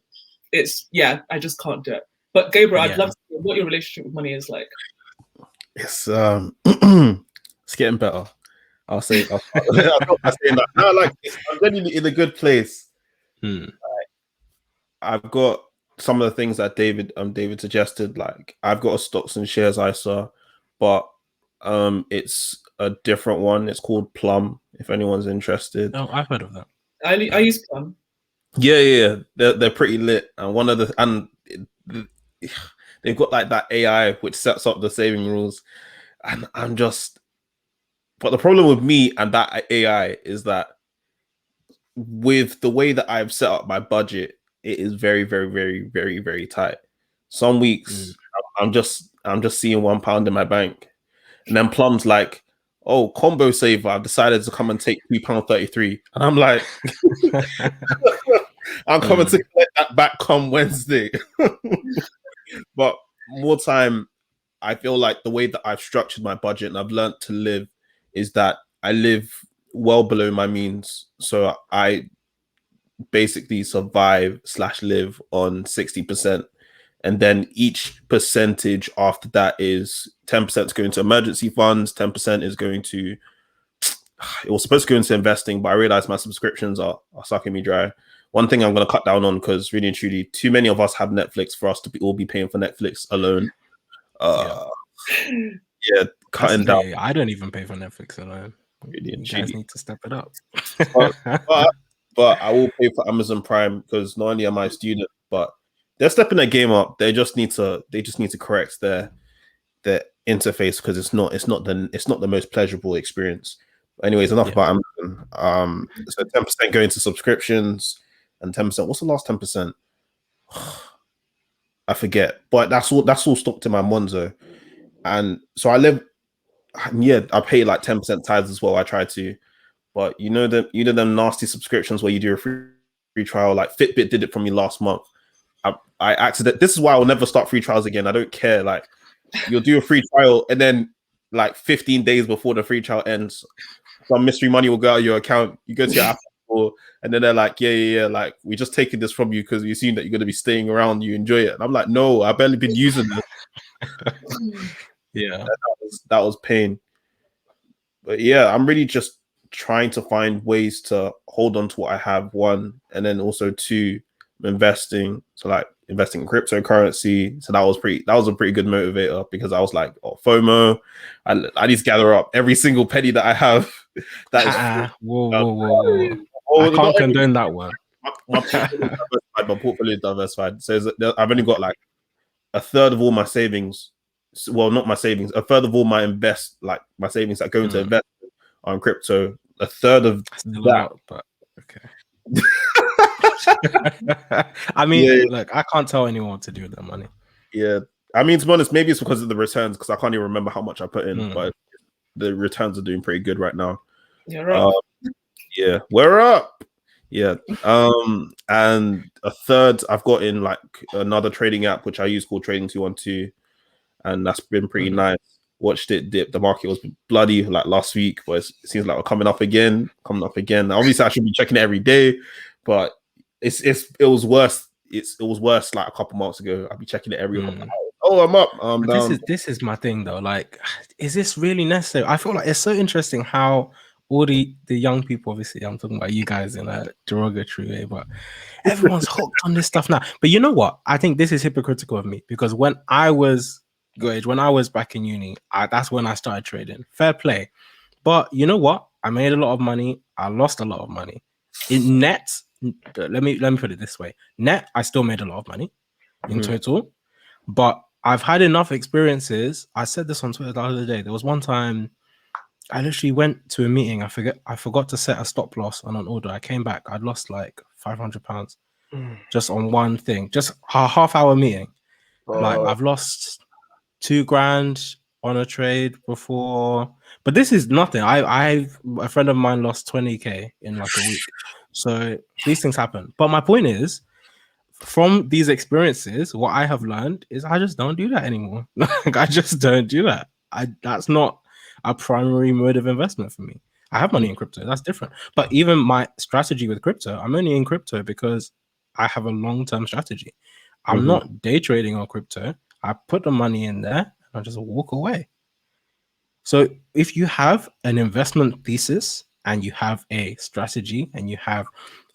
Speaker 3: it's, yeah, I just can't do it. But Gabriel, I'd
Speaker 1: Yeah.
Speaker 3: love to hear what your relationship with money is like.
Speaker 2: It's it's getting better. I'll say I'll saying that. No, like I'm genuinely in a good place. I've got some of the things that David suggested. Like I've got a stocks and shares ISA, but it's a different one. It's called Plum. If anyone's interested.
Speaker 1: Oh, I've heard of that.
Speaker 3: I use Plum.
Speaker 2: Yeah. They're pretty lit. And one of they've got like that AI which sets up the saving rules, and I'm just. But the problem with me and that AI is that with the way that I've set up my budget, it is very, very, very, very, very tight. Some weeks I'm just seeing £1 in my bank, and then Plum's like, "Oh, combo saver! I've decided to come and take £2.33," and I'm like, "I'm coming to collect that back come Wednesday." But more time, I feel like the way that I've structured my budget and I've learned to live is that I live well below my means, so I basically survive/live on 60%, and then each percentage after that is 10% is going to emergency funds, 10% is going to, it was supposed to go into investing, but I realized my subscriptions are sucking me dry. One thing I'm going to cut down on, because really and truly too many of us have Netflix for us to all be paying for Netflix alone. Yeah, cutting down.
Speaker 1: I don't even pay for Netflix alone.
Speaker 2: Really
Speaker 1: you guys need to step it up.
Speaker 2: But I will pay for Amazon Prime, because not only am I a student, but they're stepping their game up. They just need to correct their interface, because it's not the most pleasurable experience. But anyways, enough about Amazon. So 10% going to subscriptions, and 10%. What's the last 10%? I forget, but that's all stocked in my Monzo, and so I live. Yeah, I pay like 10% tithes as well. I try to. But you know them nasty subscriptions where you do a free trial. Like Fitbit did it for me last month. I accident. This is why I will never start free trials again. I don't care. Like you'll do a free trial, and then like 15 days before the free trial ends, some mystery money will go out of your account. You go to your Apple Store, and then they're like, yeah, like we're just taking this from you because we assume that you're going to be staying around. You enjoy it. And I'm like, no, I've barely been using this.
Speaker 1: Yeah,
Speaker 2: that was pain. But yeah, I'm really just trying to find ways to hold on to what I have, one, and then also two, investing. So like investing in cryptocurrency. So that was a pretty good motivator, because I was like, oh, FOMO, I need to gather up every single penny that I have. That is
Speaker 1: whoa. I can't condone that one.
Speaker 2: My portfolio is diversified. So I've only got like a third of all my savings. Well, not my savings. A third of all my savings that go into investment on crypto. A third of
Speaker 1: still
Speaker 2: that.
Speaker 1: Lot, but okay. I mean, look, I can't tell anyone what to do with their money.
Speaker 2: Yeah, I mean, to be honest, maybe it's because of the returns, because I can't even remember how much I put in, but the returns are doing pretty good right now.
Speaker 3: You're up.
Speaker 2: Yeah, we're up. Yeah, and a third I've got in like another trading app which I use called Trading 212, and that's been pretty nice. Watched it dip. The market was bloody like last week, but it seems like we're coming up again. Obviously, I should be checking it every day, but it was worse. It was worse like a couple months ago. I'd be checking it every month. Oh, I'm up. I'm down.
Speaker 1: This is my thing though. Like, is this really necessary? I feel like it's so interesting how all the young people, obviously, I'm talking about you guys in a derogatory way, but everyone's hooked on this stuff now. But you know what? I think this is hypocritical of me, because when I was back in uni, that's when I started trading. Fair play. But you know what? I made a lot of money. I lost a lot of money. In net, let me put it this way. Net, I still made a lot of money in total. But I've had enough experiences. I said this on Twitter the other day. There was one time I literally went to a meeting. I forgot to set a stop loss on an order. I came back. I'd lost like £500 just on one thing. Just a half-hour meeting. Like I've lost $2,000 on a trade before, but this is nothing. A friend of mine lost 20k in like a week. So these things happen. But my point is, from these experiences, what I have learned is I just don't do that anymore. Like I just don't do that. That's not a primary mode of investment for me. I have money in crypto. That's different. But even my strategy with crypto, I'm only in crypto because I have a long-term strategy. I'm not day trading on crypto. I put the money in there and I just walk away. So if you have an investment thesis and you have a strategy and you have,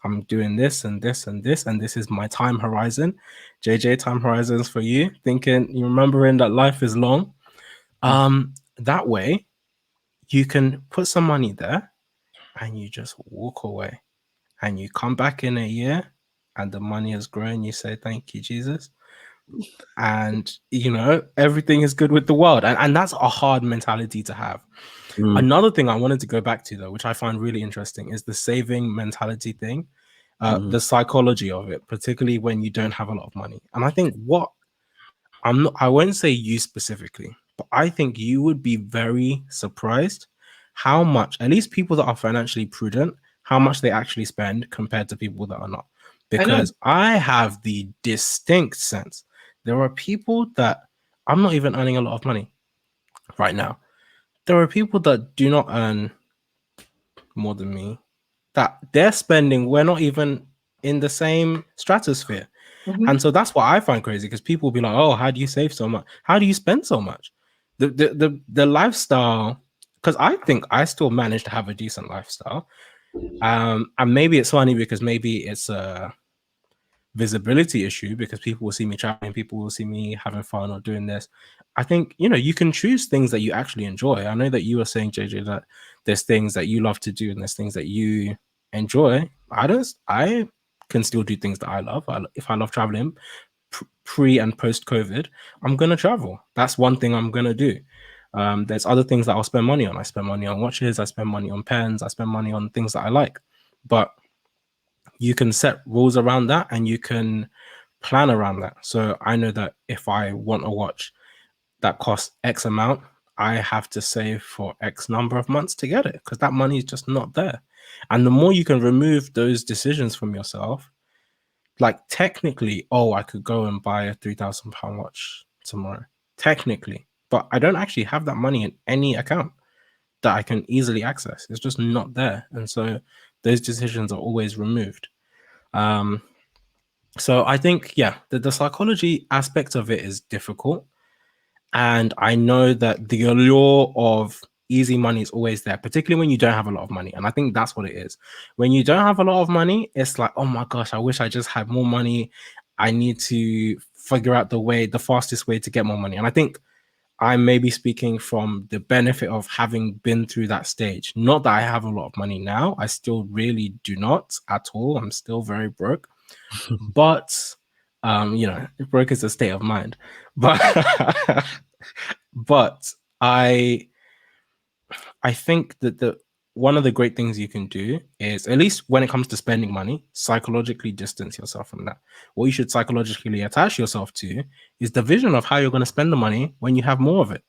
Speaker 1: I'm doing this and this and this, and this is my time horizon, JJ, time horizons for you, thinking, you remembering that life is long. That way you can put some money there and you just walk away, and you come back in a year and the money has grown. You say, thank you, Jesus. And, you know, everything is good with the world. And that's a hard mentality to have. Another thing I wanted to go back to, though, which I find really interesting, is the saving mentality thing, the psychology of it, particularly when you don't have a lot of money. And I think I won't say you specifically, but I think you would be very surprised how much, at least people that are financially prudent, how much they actually spend compared to people that are not. Because I have the distinct sense there are people that, I'm not even earning a lot of money right now. There are people that do not earn more than me, that they're spending, we're not even in the same stratosphere. And so that's what I find crazy, because people will be like, oh, how do you save so much? How do you spend so much? The lifestyle, because I think I still manage to have a decent lifestyle. And maybe it's funny because maybe it's a visibility issue, because people will see me traveling, people will see me having fun or doing this. I think, you know, you can choose things that you actually enjoy. I know that you were saying, JJ, that there's things that you love to do and there's things that you enjoy. I can still do things that I love. If I love traveling, pre and post COVID, I'm gonna travel. That's one thing I'm gonna do. There's other things that I'll spend money on. I spend money on watches, I spend money on pens, I spend money on things that I like. But you can set rules around that and you can plan around that. So I know that if I want a watch that costs X amount, I have to save for X number of months to get it, because that money is just not there. And the more you can remove those decisions from yourself, like technically, oh, I could go and buy a £3,000 watch tomorrow, technically, but I don't actually have that money in any account that I can easily access. It's just not there. And so those decisions are always removed. So I think, yeah, the psychology aspect of it is difficult. And I know that the allure of easy money is always there, particularly when you don't have a lot of money. And I think that's what it is. When you don't have a lot of money, it's like, oh my gosh, I wish I just had more money. I need to figure out the fastest way to get more money. And I think I'm maybe speaking from the benefit of having been through that stage. Not that I have a lot of money now. I still really do not at all. I'm still very broke. But you know, broke is a state of mind. But but I think that one of the great things you can do is, at least when it comes to spending money, psychologically distance yourself from that. What you should psychologically attach yourself to is the vision of how you're going to spend the money when you have more of it.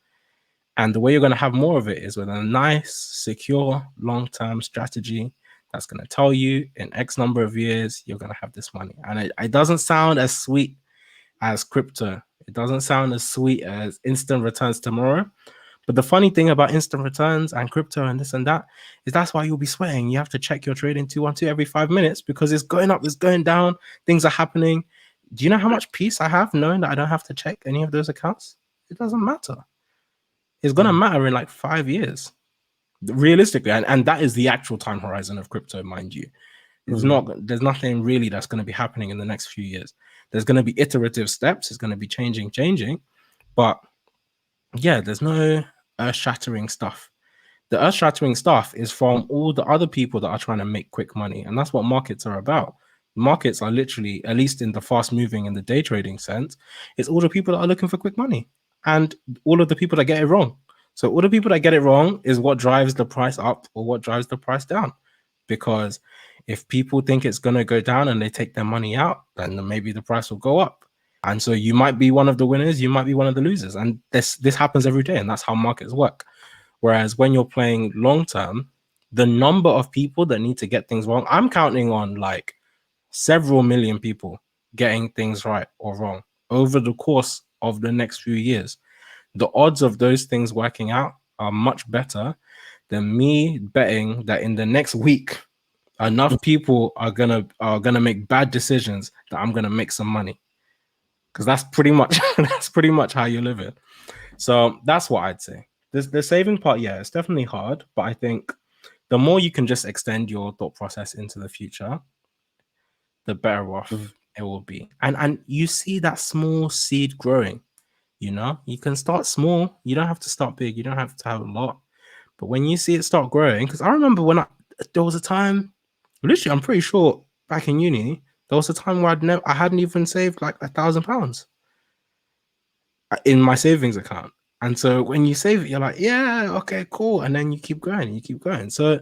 Speaker 1: And the way you're going to have more of it is with a nice, secure, long-term strategy that's going to tell you in X number of years, you're going to have this money. And it doesn't sound as sweet as crypto. It doesn't sound as sweet as instant returns tomorrow. But the funny thing about instant returns and crypto and this and that is that's why you'll be sweating. You have to check your trading 212 every 5 minutes, because it's going up, it's going down, things are happening. Do you know how much peace I have knowing that I don't have to check any of those accounts? It doesn't matter. It's going to matter in like 5 years, realistically. And that is the actual time horizon of crypto, mind you. It's not, there's nothing really that's going to be happening in the next few years. There's going to be iterative steps. It's going to be changing. But yeah, there's no earth-shattering stuff. The earth-shattering stuff is from all the other people that are trying to make quick money. And that's what markets are about. Markets are literally, at least in the fast-moving and the day trading sense, it's all the people that are looking for quick money. And all of the people that get it wrong. So all the people that get it wrong is what drives the price up or what drives the price down. Because if people think it's going to go down and they take their money out, then maybe the price will go up. And so you might be one of the winners, you might be one of the losers. And this happens every day, and that's how markets work. Whereas when you're playing long term, the number of people that need to get things wrong, I'm counting on like several million people getting things right or wrong over the course of the next few years. The odds of those things working out are much better than me betting that in the next week enough people are gonna make bad decisions that I'm gonna make some money. because that's pretty much how you live it. So that's what I'd say. The saving part, yeah, it's definitely hard, but I think the more you can just extend your thought process into the future, the better off it will be. And you see that small seed growing. You know, you can start small. You don't have to start big. You don't have to have a lot. But when you see it start growing, because I remember when there was a time, literally, I'm pretty sure back in uni, there was a time where I hadn't even saved like £1,000 in my savings account. And so when you save it, you're like, yeah, okay, cool. And then you keep going, you keep going. So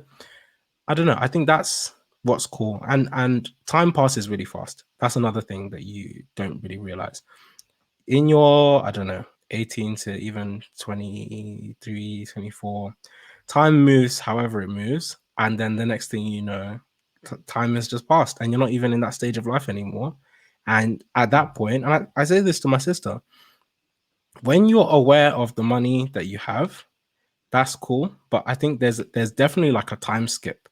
Speaker 1: I don't know. I think that's what's cool. And time passes really fast. That's another thing that you don't really realize. In your, I don't know, 18 to even 23, 24, time moves however it moves. And then the next thing you know, time has just passed and you're not even in that stage of life anymore. And at that point, and I say this to my sister, when you're aware of the money that you have, that's cool. But I think there's definitely like a time skip,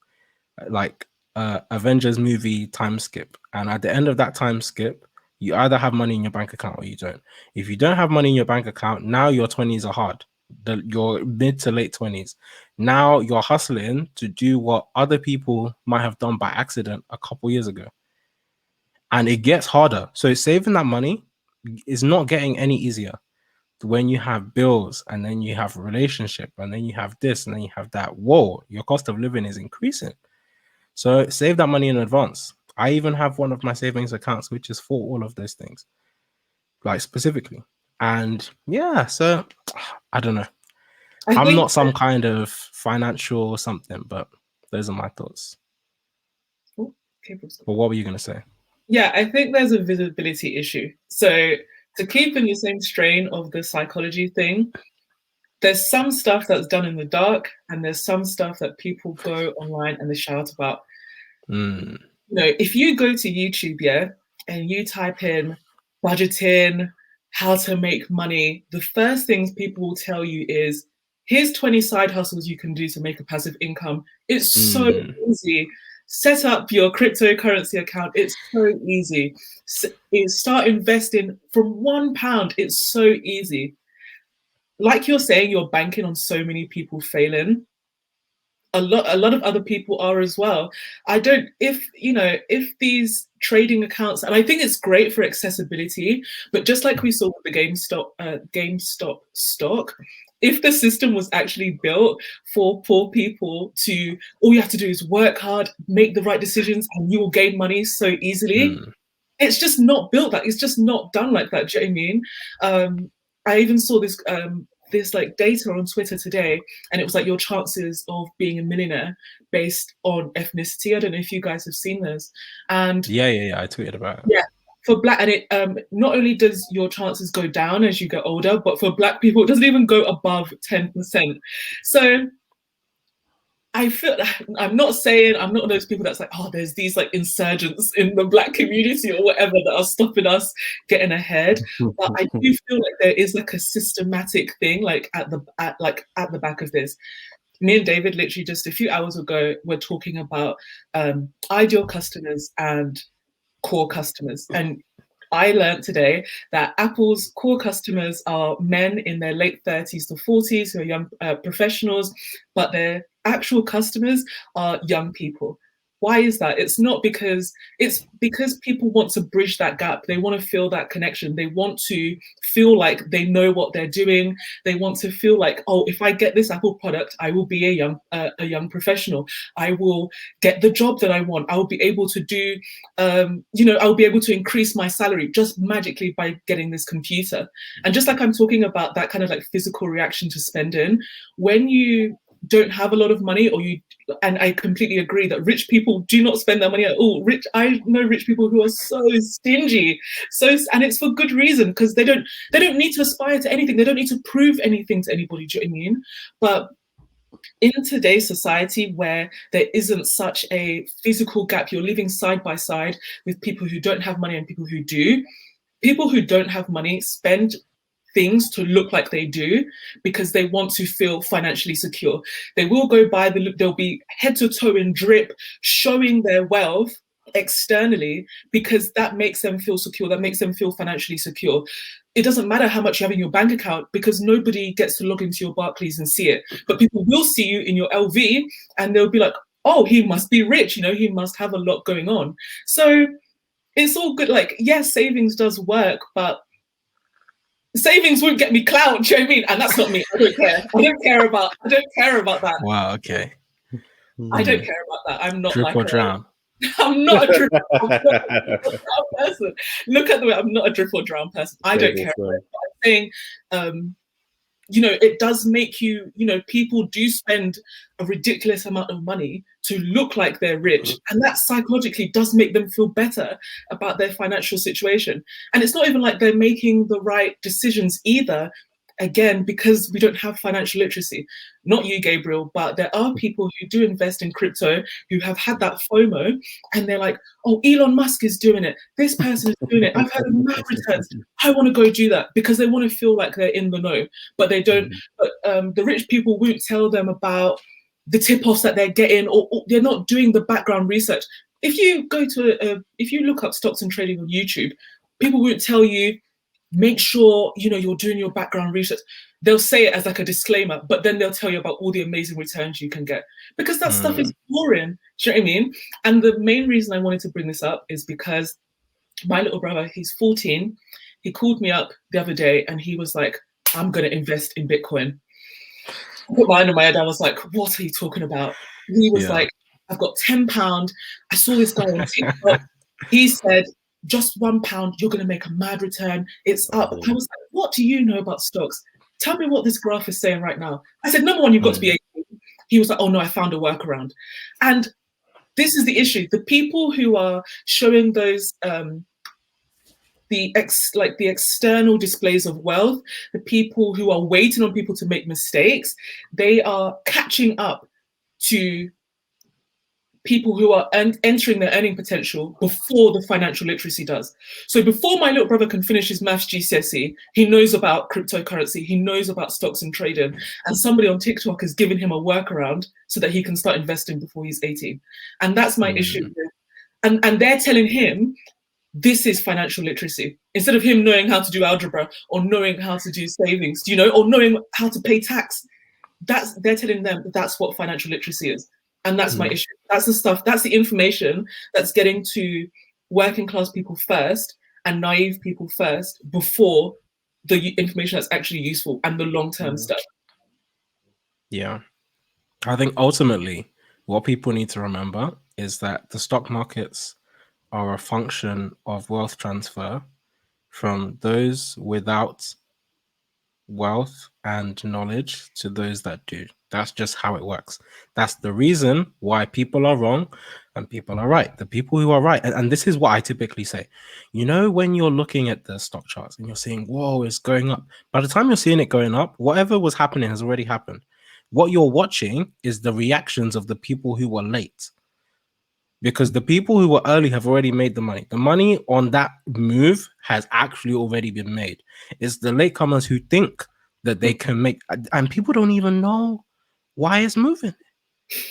Speaker 1: like Avengers movie time skip. And at the end of that time skip, you either have money in your bank account or you don't. If you don't have money in your bank account, now your 20s are hard. Your mid to late 20s. Now you're hustling to do what other people might have done by accident a couple years ago. And it gets harder. So saving that money is not getting any easier. When you have bills and then you have a relationship and then you have this and then you have that, whoa, your cost of living is increasing. So save that money in advance. I even have one of my savings accounts which is for all of those things, like specifically. And yeah, so I don't know. I'm not some kind of financial something, but those are my thoughts.
Speaker 3: Okay,
Speaker 1: well, what were you going to say?
Speaker 3: Yeah, I think there's a visibility issue. So to keep in the same strain of the psychology thing, there's some stuff that's done in the dark and there's some stuff that people go online and they shout about. You know, if you go to YouTube, yeah, and you type in budgeting, how to make money, the first things people will tell you is, here's 20 side hustles you can do to make a passive income. It's so easy. Set up your cryptocurrency account. It's so easy. Start investing from £1. It's so easy. Like you're saying, you're banking on so many people failing. A lot of other people are as well. If these trading accounts, and I think it's great for accessibility, but just like we saw with the GameStop stock, if the system was actually built for poor people to, all you have to do is work hard, make the right decisions, and you will gain money so easily. It's just not built like, it's just not done like that. Do you know what I mean? I even saw this like data on Twitter today, and it was like your chances of being a millionaire based on ethnicity. I don't know if you guys have seen this. And
Speaker 1: yeah, I tweeted about it.
Speaker 3: Yeah, for Black, and it not only does your chances go down as you get older, but for Black people, it doesn't even go above 10%. So I feel, I'm not one of those people that's like, oh, there's these like insurgents in the Black community or whatever that are stopping us getting ahead. But I do feel like there is like a systematic thing like at the back of this. Me and David literally just a few hours ago were talking about ideal customers and core customers. And I learned today that Apple's core customers are men in their late 30s to 40s who are young professionals, but their actual customers are young people. Why is that? It's because people want to bridge that gap. They want to feel that connection. They want to feel like they know what they're doing. They want to feel like, oh, if I get this Apple product, I will be a young professional. I will get the job that I want. I will be able to do, I'll be able to increase my salary just magically by getting this computer. And just like I'm talking about that kind of like physical reaction to spending, when you don't have a lot of money, and I completely agree that rich people do not spend their money at all. I know rich people who are so stingy, and it's for good reason, because they don't need to aspire to anything. They don't need to prove anything to anybody. Do you know what I mean? But in today's society where there isn't such a physical gap, you're living side by side with people who don't have money and people who do. People who don't have money spend things to look like they do because they want to feel financially secure. They will go they'll be head to toe in drip, showing their wealth externally, because that makes them feel secure, that makes them feel financially secure. It doesn't matter how much you have in your bank account, because nobody gets to log into your Barclays and see it. But people will see you in your LV, and they'll be like, oh, he must be rich, he must have a lot going on. So it's all good. Like, yes, savings does work, but savings won't get me clout. Do you know what I mean? And that's not me. I don't care. I don't care about that.
Speaker 1: Wow. Okay.
Speaker 3: I don't care about that. I'm not
Speaker 1: Drip
Speaker 3: like
Speaker 1: or drown.
Speaker 3: I'm not a drip or drown person. Look at the way, I'm not a drip or drown person. I don't care. But I'm saying, it does make you, people do spend a ridiculous amount of money to look like they're rich. And that psychologically does make them feel better about their financial situation. And it's not even like they're making the right decisions either. Again, because we don't have financial literacy. Not you, Gabriel, but there are people who do invest in crypto who have had that FOMO, and they're like, oh, Elon Musk is doing it. This person is doing it. I've heard of mad returns. I want to go do that, because they want to feel like they're in the know, but they don't. But the rich people won't tell them about the tip-offs that they're getting, or they're not doing the background research. If you go to, if you look up stocks and trading on YouTube, people won't tell you, make sure you're doing your background research. They'll say it as like a disclaimer, but then they'll tell you about all the amazing returns you can get, because that stuff is boring. Do you know what I mean? And the main reason I wanted to bring this up is because my little brother, he's 14. He called me up the other day and he was like, I'm going to invest in Bitcoin. I put mine in my head. I was like, what are you talking about? He was like, I've got £10. I saw this guy on TikTok. He said, just £1, you're going to make a mad return. It's up. I was like, what do you know about stocks? Tell me what this graph is saying right now. I said, number one, you've got to be 18. He was like, oh no, I found a workaround. And this is the issue. The people who are showing those, the external displays of wealth, the people who are waiting on people to make mistakes, they are catching up to people who are entering their earning potential before the financial literacy does. So before my little brother can finish his maths GCSE, he knows about cryptocurrency, he knows about stocks and trading, and somebody on TikTok has given him a workaround so that he can start investing before he's 18. And that's my issue. And they're telling him this is financial literacy, instead of him knowing how to do algebra or knowing how to do savings, or knowing how to pay tax. They're telling them that's what financial literacy is. And that's my issue. That's the stuff, that's the information that's getting to working class people first and naive people first before the information that's actually useful and the long-term stuff.
Speaker 1: Yeah. I think ultimately what people need to remember is that the stock markets are a function of wealth transfer from those without wealth and knowledge to those that do. That's just how it works. That's the reason why people are wrong and people are right. The people who are right, and this is what I typically say, when you're looking at the stock charts and you're seeing, whoa, it's going up. By the time you're seeing it going up, whatever was happening has already happened. What you're watching is the reactions of the people who were late. Because the people who were early have already made the money. The money on that move has actually already been made. It's the latecomers who think that they can make, and people don't even know why it's moving.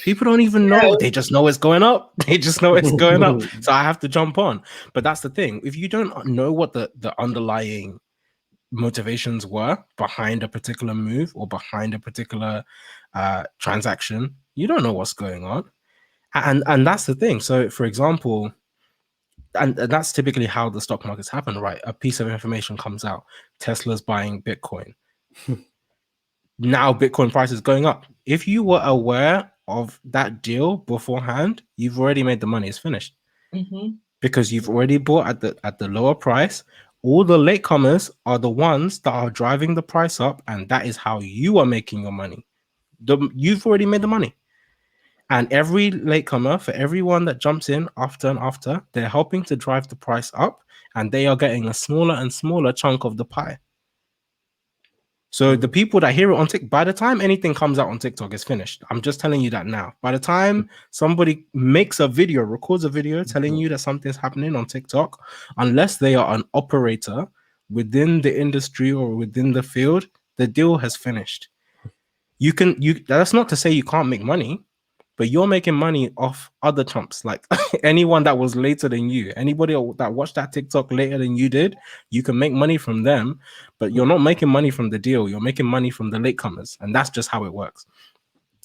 Speaker 1: People don't even know. They just know it's going up. They just know it's going up. So I have to jump on. But that's the thing. If you don't know what the underlying motivations were behind a particular move or behind a particular transaction, you don't know what's going on. And that's the thing. So, for example, and that's typically how the stock markets happen, right? A piece of information comes out. Tesla's buying Bitcoin. Now Bitcoin price is going up. If you were aware of that deal beforehand, you've already made the money. It's finished. Because you've already bought at the lower price. All the latecomers are the ones that are driving the price up, and that is how you are making your money. You've already made the money. And every latecomer, for everyone that jumps in after and after, they're helping to drive the price up, and they are getting a smaller and smaller chunk of the pie. So the people that hear it on TikTok, by the time anything comes out on TikTok, it's finished. I'm just telling you that now. By the time somebody makes a video, records a video telling you that something's happening on TikTok, unless they are an operator within the industry or within the field, the deal has finished. That's not to say you can't make money. but you're making money off other chumps, like anyone that was later than you, anybody that watched that TikTok later than you did, you can make money from them, but you're not making money from the deal. You're making money from the latecomers, and that's just how it works.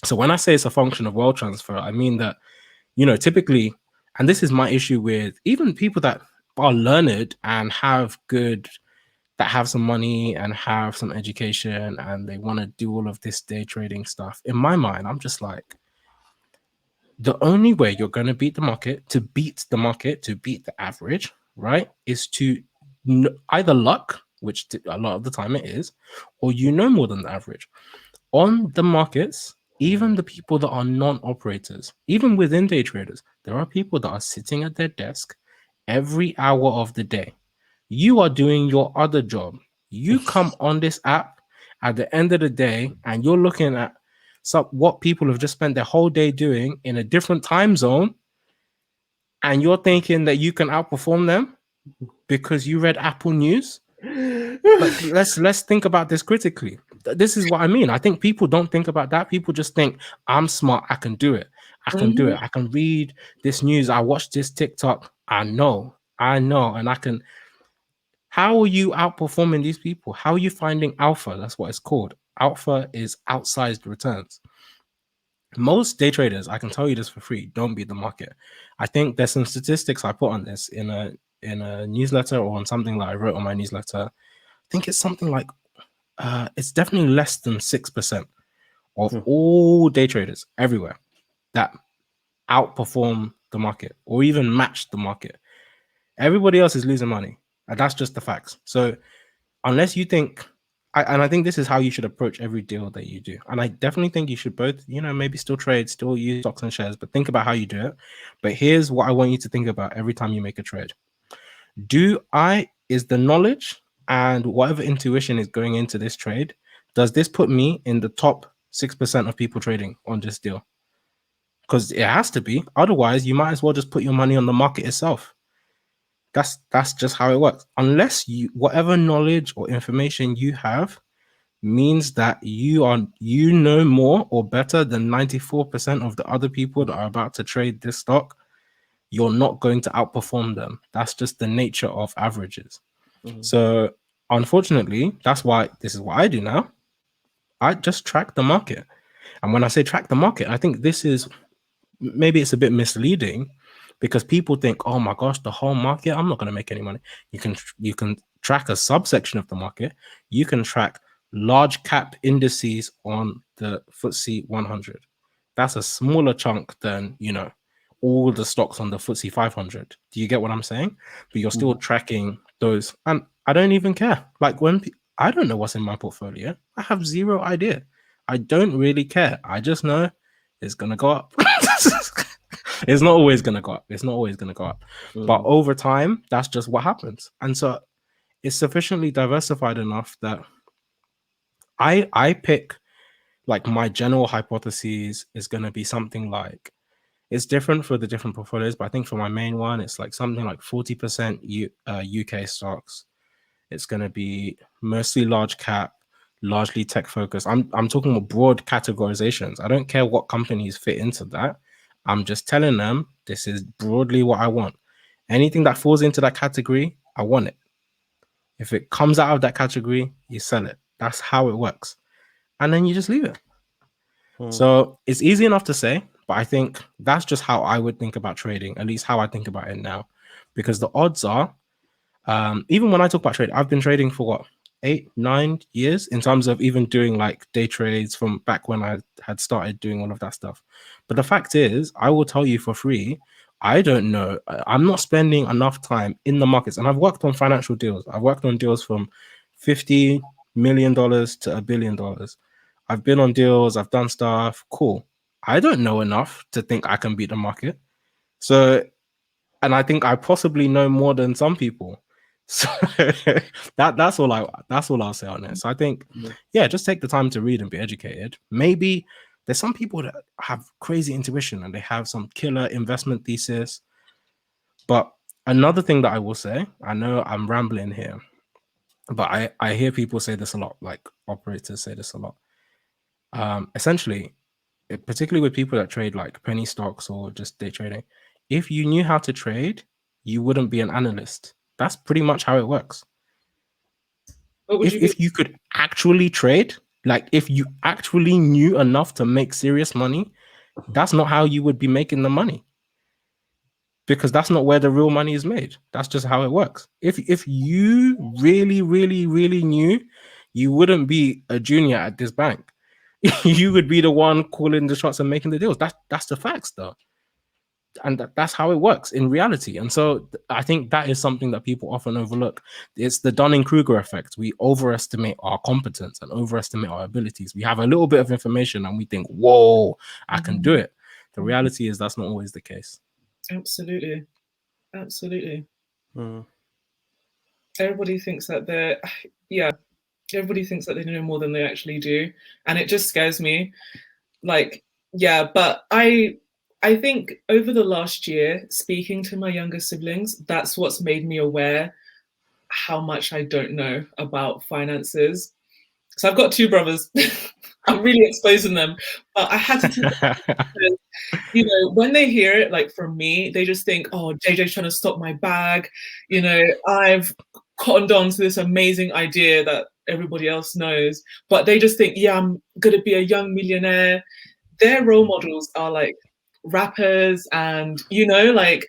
Speaker 1: So when I say it's a function of wealth transfer, I mean that, you know, typically, and this is my issue with even people that are learned and have good, that have some money and have some education and they want to do all of this day trading stuff. In my mind, I'm just like, the only way you're going to beat the market, to beat the average, right, is to either luck, which a lot of the time it is, or you know more than the average. On the markets, even the people that are non-operators, even within day traders, there are people that are sitting at their desk every hour of the day. You are doing your other job. You come on this app at the end of the day and you're looking at what people have just spent their whole day doing in a different time zone, and you're thinking that you can outperform them because you read Apple News. Like, let's think about this critically. This is what I mean. I think people don't think about that. People just think, I'm smart, I can do it. I can do it. I can read this news. I watched this TikTok. I know, and I can. How are you outperforming these people? How are you finding alpha? That's what it's called. Alpha is outsized returns. Most day traders, I can tell you this for free, don't beat the market. I think there's some statistics I put on this in a newsletter or on something that I wrote on my newsletter. I think it's something like it's definitely less than 6% of all day traders everywhere that outperform the market or even match the market. Everybody else is losing money, and that's just the facts. So unless you think, and I think this is how you should approach every deal that you do. And I definitely think you should both, you know, maybe still trade, still use stocks and shares, but think about how you do it. But here's what I want you to think about every time you make a trade. Is the knowledge and whatever intuition is going into this trade, does this put me in the top 6% of people trading on this deal? Because it has to be. Otherwise, you might as well just put your money on the market itself. That's just how it works. Unless you, whatever knowledge or information you have means that you know more or better than 94% of the other people that are about to trade this stock, you're not going to outperform them. That's just the nature of averages. So unfortunately, that's why this is what I do now. I just track the market. And when I say track the market, I think this is, maybe it's a bit misleading, because people think, oh my gosh, the whole market, I'm not going to make any money. You can track a subsection of the market. You can track large cap indices on the FTSE 100. That's a smaller chunk than, you know, all the stocks on the FTSE 500. Do you get what I'm saying? But you're still tracking those. And I don't even care. Like, I don't know what's in my portfolio. I have zero idea. I don't really care. I just know it's going to go up. It's not always going to go up. It's not always going to go up. But over time, that's just what happens. And so it's sufficiently diversified enough that I pick, like, my general hypothesis is going to be something like, it's different for the different portfolios, but I think for my main one, it's like something like 40% UK stocks. It's going to be mostly large cap, largely tech focused. I'm talking about broad categorizations. I don't care what companies fit into that. I'm just telling them this is broadly what I want. Anything that falls into that category, I want it. If it comes out of that category, you sell it. That's how it works. And then you just leave it. So it's easy enough to say, but I think that's just how I would think about trading, at least how I think about it now. Because the odds are, even when I talk about trading, I've been trading for what, 8-9 years, in terms of even doing like day trades from back when I had started doing all of that stuff. But the fact is, I will tell you for free, I don't know. I'm not spending enough time in the markets. And I've worked on financial deals. I've worked on deals from $50 million to $1 billion. I've been on deals. I've done stuff. Cool. I don't know enough to think I can beat the market. So, and I think I possibly know more than some people. So that's all I'll say on it. So I think, yeah, just take the time to read and be educated. Maybe there's some people that have crazy intuition and they have some killer investment thesis. But another thing that I will say, I know I'm rambling here, but I hear people say this a lot, like operators say this a lot. Essentially, particularly with people that trade like penny stocks or just day trading, if you knew how to trade, you wouldn't be an analyst. That's pretty much how it works. If you could actually trade, like if you actually knew enough to make serious money, that's not how you would be making the money, because that's not where the real money is made. That's just how it works. If you really, really, really knew, you wouldn't be a junior at this bank. You would be the one calling the shots and making the deals. That's the facts, though. And that's how it works in reality. And so I think that is something that people often overlook. It's the Dunning-Kruger effect. We overestimate our competence and overestimate our abilities. We have a little bit of information and we think, whoa, I can do it. The reality is that's not always the case.
Speaker 3: Absolutely. Everybody thinks that everybody thinks that they know more than they actually do. And it just scares me. Like, yeah, but I think over the last year, speaking to my younger siblings, that's what's made me aware how much I don't know about finances. So I've got 2 brothers. I'm really exposing them, but I had to because, you know, when they hear it, like from me, they just think, oh, JJ's trying to stop my bag. You know, I've cottoned on to this amazing idea that everybody else knows, but they just think, yeah, I'm going to be a young millionaire. Their role models are like rappers and, you know, like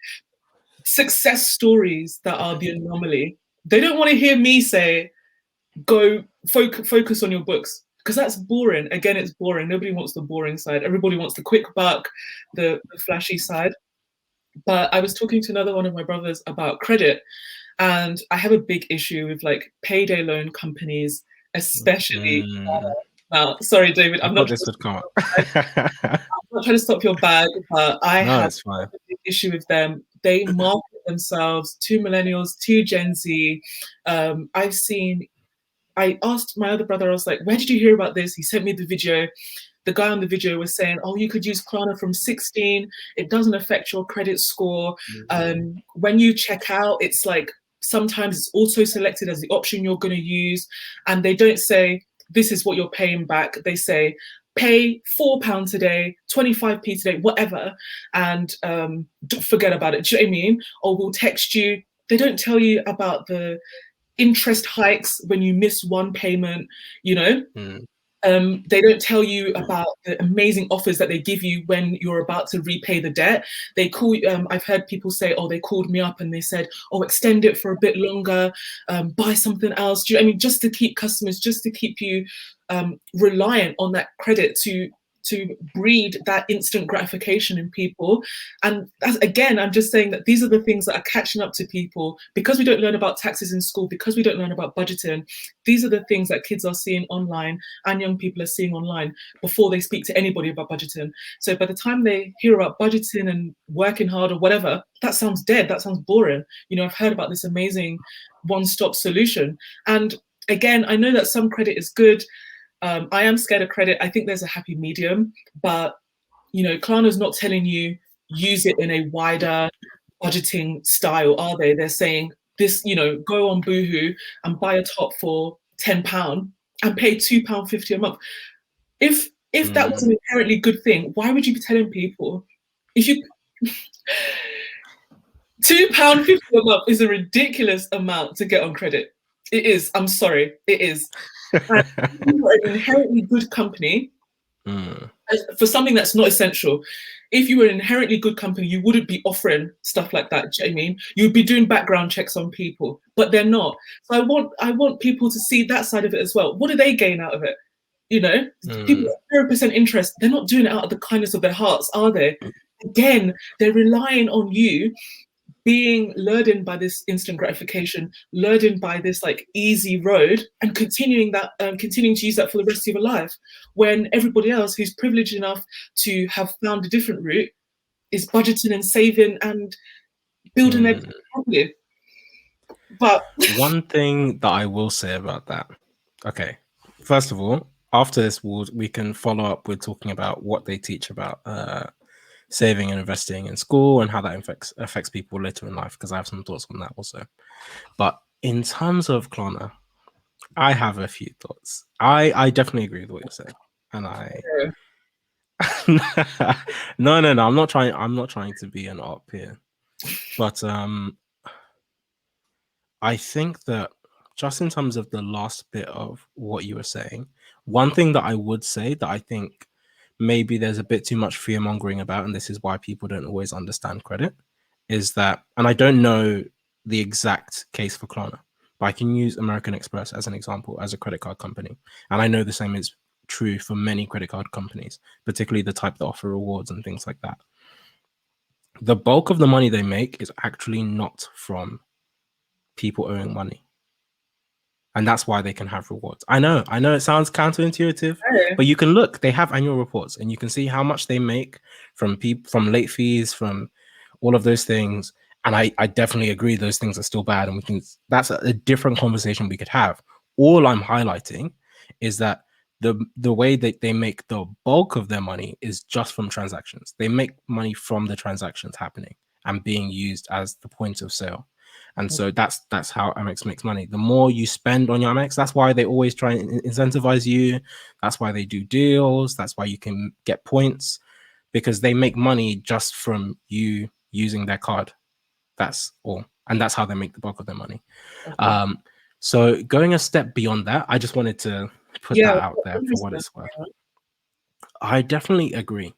Speaker 3: success stories that are the anomaly. They don't want to hear me say, go focus on your books, because that's boring. Again, it's boring. Nobody wants the boring side. Everybody wants the quick buck, the flashy side. But I was talking to another one of my brothers about credit, and I have a big issue with like payday loan companies, especially. Now, sorry, David, I'm not
Speaker 1: this would come up.
Speaker 3: I'm not trying to stop your bag, but I have
Speaker 1: it's fine.
Speaker 3: a big issue with them. They market themselves to millennials, to Gen Z. I asked my other brother, I was like, where did you hear about this? He sent me the video. The guy on the video was saying, oh, you could use Klarna from 16. It doesn't affect your credit score. When you check out, it's like sometimes it's auto selected as the option you're going to use. And they don't say, this is what you're paying back. They say, pay £4 today, 25p today, whatever, and forget about it. Do you know what I mean? Or we'll text you. They don't tell you about the interest hikes when you miss one payment, you know. They don't tell you about the amazing offers that they give you when you're about to repay the debt. They call I've heard people say, oh, they called me up and they said, oh, extend it for a bit longer, buy something else. Do you know what I mean? Just to keep customers, just to keep you reliant on that credit to breed that instant gratification in people. And again, I'm just saying that these are the things that are catching up to people because we don't learn about taxes in school, because we don't learn about budgeting. These are the things that kids are seeing online and young people are seeing online before they speak to anybody about budgeting. So by the time they hear about budgeting and working hard or whatever, that sounds dead, that sounds boring. You know, I've heard about this amazing one-stop solution. And again, I know that some credit is good. I am scared of credit. I think there's a happy medium, but you know, Klarna's not telling you use it in a wider budgeting style, are they? They're saying this, you know, go on Boohoo and buy a top for £10 and pay £2.50 a month. If that was an inherently good thing, why would you be telling people if you £2.50 a month is a ridiculous amount to get on credit? It is. I'm sorry, it is. And you are an inherently good company for something that's not essential. If you were an inherently good company, you wouldn't be offering stuff like that. Do you know what I mean? You would be doing background checks on people, but they're not. So I want people to see that side of it as well. What do they gain out of it? You know, people at 0% interest, they're not doing it out of the kindness of their hearts, are they? Again, they're relying on you being lured in by this instant gratification, lured in by this like easy road, and continuing to use that for the rest of your life, when everybody else who's privileged enough to have found a different route is budgeting and saving and building their properly. But
Speaker 1: one thing that I will say about that, okay, first of all, after this, we can follow up with talking about what they teach about saving and investing in school and how that affects people later in life, because I have some thoughts on that also. But in terms of Klarna, I have a few thoughts. I definitely agree with what you're saying, and No. I'm not trying. I'm not trying to be an op here, but I think that just in terms of the last bit of what you were saying, one thing that I would say that I think maybe there's a bit too much fear mongering about, and this is why people don't always understand credit, is that, and I don't know the exact case for Klarna, but I can use American Express as an example as a credit card company. And I know the same is true for many credit card companies, particularly the type that offer rewards and things like that. The bulk of the money they make is actually not from people owing money. And that's why they can have rewards. I know it sounds counterintuitive, but you can look, they have annual reports and you can see how much they make from people, from late fees, from all of those things. And I definitely agree those things are still bad. And that's a different conversation we could have. All I'm highlighting is that the way that they make the bulk of their money is just from transactions. They make money from the transactions happening and being used as the point of sale. And so that's how Amex makes money. The more you spend on your Amex, that's why they always try and incentivize you. That's why they do deals. That's why you can get points, because they make money just from you using their card. That's all. And that's how they make the bulk of their money. Okay. So going a step beyond that, I just wanted to put that out there for what it's worth. I definitely agree.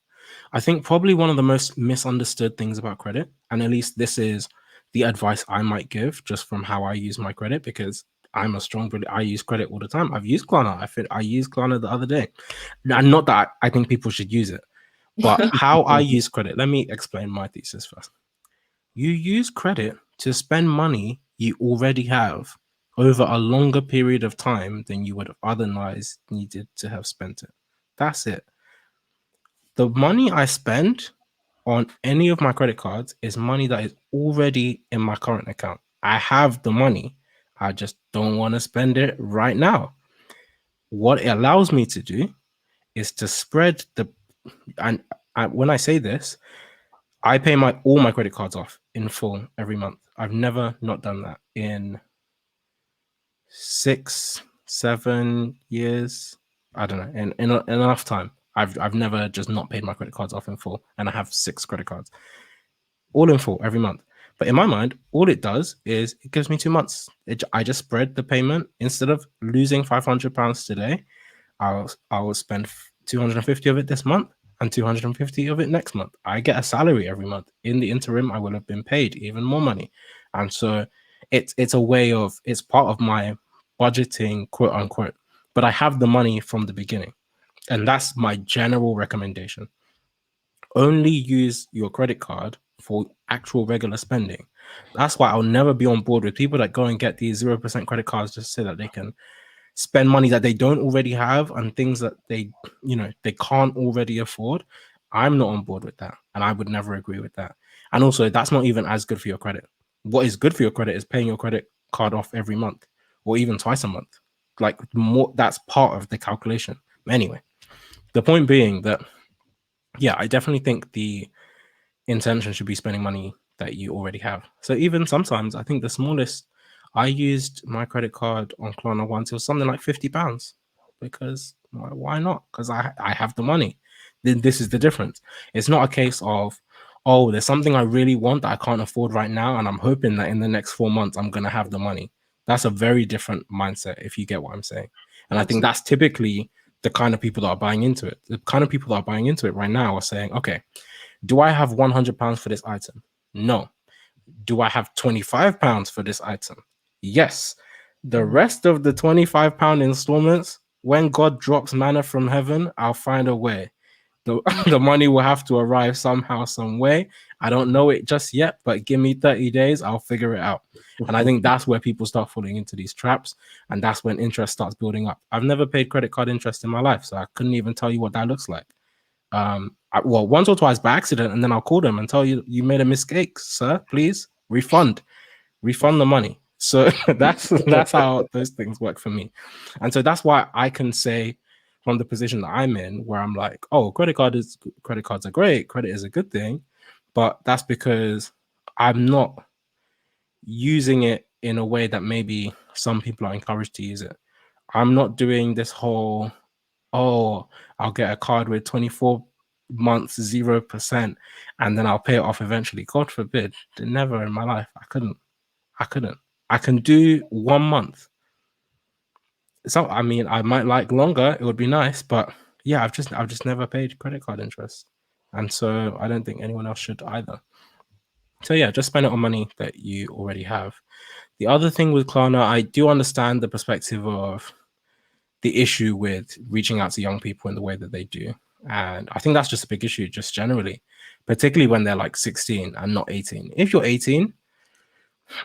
Speaker 1: I think probably one of the most misunderstood things about credit, and at least this is the advice I might give just from how I use my credit, because I'm a strong believer. I use credit all the time. I've used Klarna. I used Klarna the other day. And not that I think people should use it, but how I use credit. Let me explain my thesis first. You use credit to spend money you already have over a longer period of time than you would have otherwise needed to have spent it. That's it. The money I spend on any of my credit cards is money that is already in my current account. I have the money. I just don't want to spend it right now. What it allows me to do is to spread and when I say this, I pay all my credit cards off in full every month. I've never not done that in 6-7 years. I don't know, in enough time. I've never just not paid my credit cards off in full, and I have 6 credit cards, all in full every month. But in my mind, all it does is it gives me 2 months. I just spread the payment. Instead of losing £500 today, I'll spend 250 of it this month and 250 of it next month. I get a salary every month. In the interim, I will have been paid even more money, and so it's a way of, it's part of my budgeting, quote unquote. But I have the money from the beginning, and that's my general recommendation. Only use your credit card for actual regular spending. That's why I'll never be on board with people that go and get these 0% credit cards just so that they can spend money that they don't already have and things that they can't already afford. I'm not on board with that, and I would never agree with that. And also, that's not even as good for your credit. What is good for your credit is paying your credit card off every month or even twice a month. Like, more, that's part of the calculation. Anyway, the point being that, yeah, I definitely think the intention should be spending money that you already have. So even sometimes, I think the smallest, I used my credit card on Klarna once, it was something like £50, because why not? Because I have the money. Then this is the difference. It's not a case of, oh, there's something I really want that I can't afford right now, and I'm hoping that in the next 4 months I'm gonna have the money. That's a very different mindset, if you get what I'm saying. And I think that's typically the kind of people that are buying into it. The kind of people that are buying into it right now are saying, okay, do I have £100 for this item? No. Do I have £25 for this item? Yes. The rest of the £25 installments, when God drops manna from heaven, I'll find a way. The money will have to arrive somehow, some way. I don't know it just yet, but give me 30 days, I'll figure it out. And I think that's where people start falling into these traps, and that's when interest starts building up. I've never paid credit card interest in my life, so I couldn't even tell you what that looks like. Well, once or twice by accident, and then I'll call them and tell you made a mistake, sir. Please refund the money. So that's how those things work for me. And so that's why I can say, from the position that I'm in, where I'm like, oh, credit cards are great, credit is a good thing, but that's because I'm not using it in a way that maybe some people are encouraged to use it. I'm not doing this whole, oh, I'll get a card with 24 months 0%, and then I'll pay it off eventually. God forbid. Never in my life. I couldn't. I can do 1 month. So I mean, I might like longer. It would be nice, but yeah, I've just never paid credit card interest, and so I don't think anyone else should either. So yeah, just spend it on money that you already have. The other thing with Klarna, I do understand the perspective of the issue with reaching out to young people in the way that they do. And I think that's just a big issue, just generally, particularly when they're like 16 and not 18. If you're 18,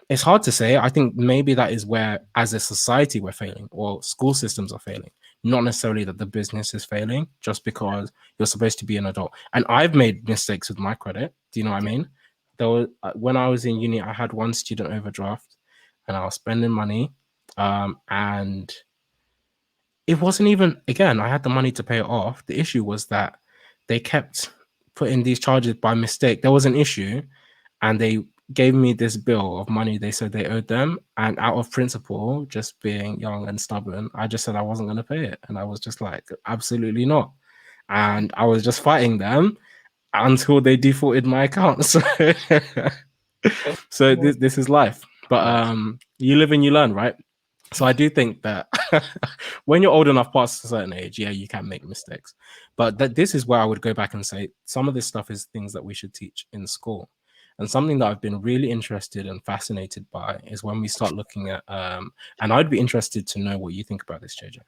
Speaker 1: it's hard to say. I think maybe that is where, as a society, we're failing, or school systems are failing. Not necessarily that the business is failing, just because you're supposed to be an adult. And I've made mistakes with my credit. Do you know what I mean? There was, when I was in uni, I had one student overdraft, and I was spending money, and it wasn't even, again, I had the money to pay it off. The issue was that they kept putting these charges by mistake. There was an issue, and they gave me this bill of money they said they owed them. And out of principle, just being young and stubborn, I just said I wasn't going to pay it. And I was just like, absolutely not. And I was just fighting them until they defaulted my account. So this is life. But you live and you learn, right? So I do think that when you're old enough past a certain age, yeah, you can make mistakes. But this is where I would go back and say some of this stuff is things that we should teach in school. And something that I've been really interested and fascinated by is when we start looking at, and I'd be interested to know what you think about this, JJ.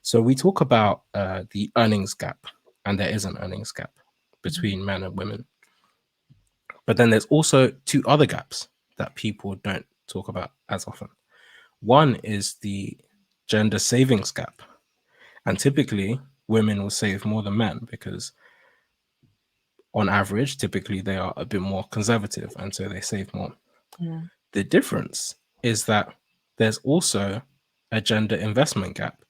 Speaker 1: So we talk about the earnings gap, and there is an earnings gap between men and women. But then there's also two other gaps that people don't talk about as often. One is the gender savings gap. And typically, women will save more than men because, on average, typically they are a bit more conservative and so they save more.
Speaker 3: Yeah.
Speaker 1: The difference is that there's also a gender investment gap.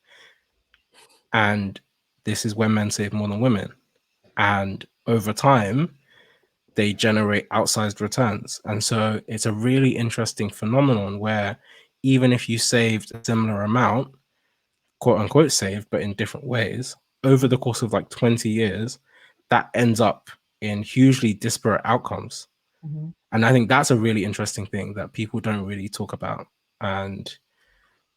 Speaker 1: And this is when men save more than women. And over time, they generate outsized returns. And so it's a really interesting phenomenon where even if you saved a similar amount, quote unquote saved, but in different ways, over the course of like 20 years, that ends up in hugely disparate outcomes.
Speaker 3: Mm-hmm.
Speaker 1: And I think that's a really interesting thing that people don't really talk about. And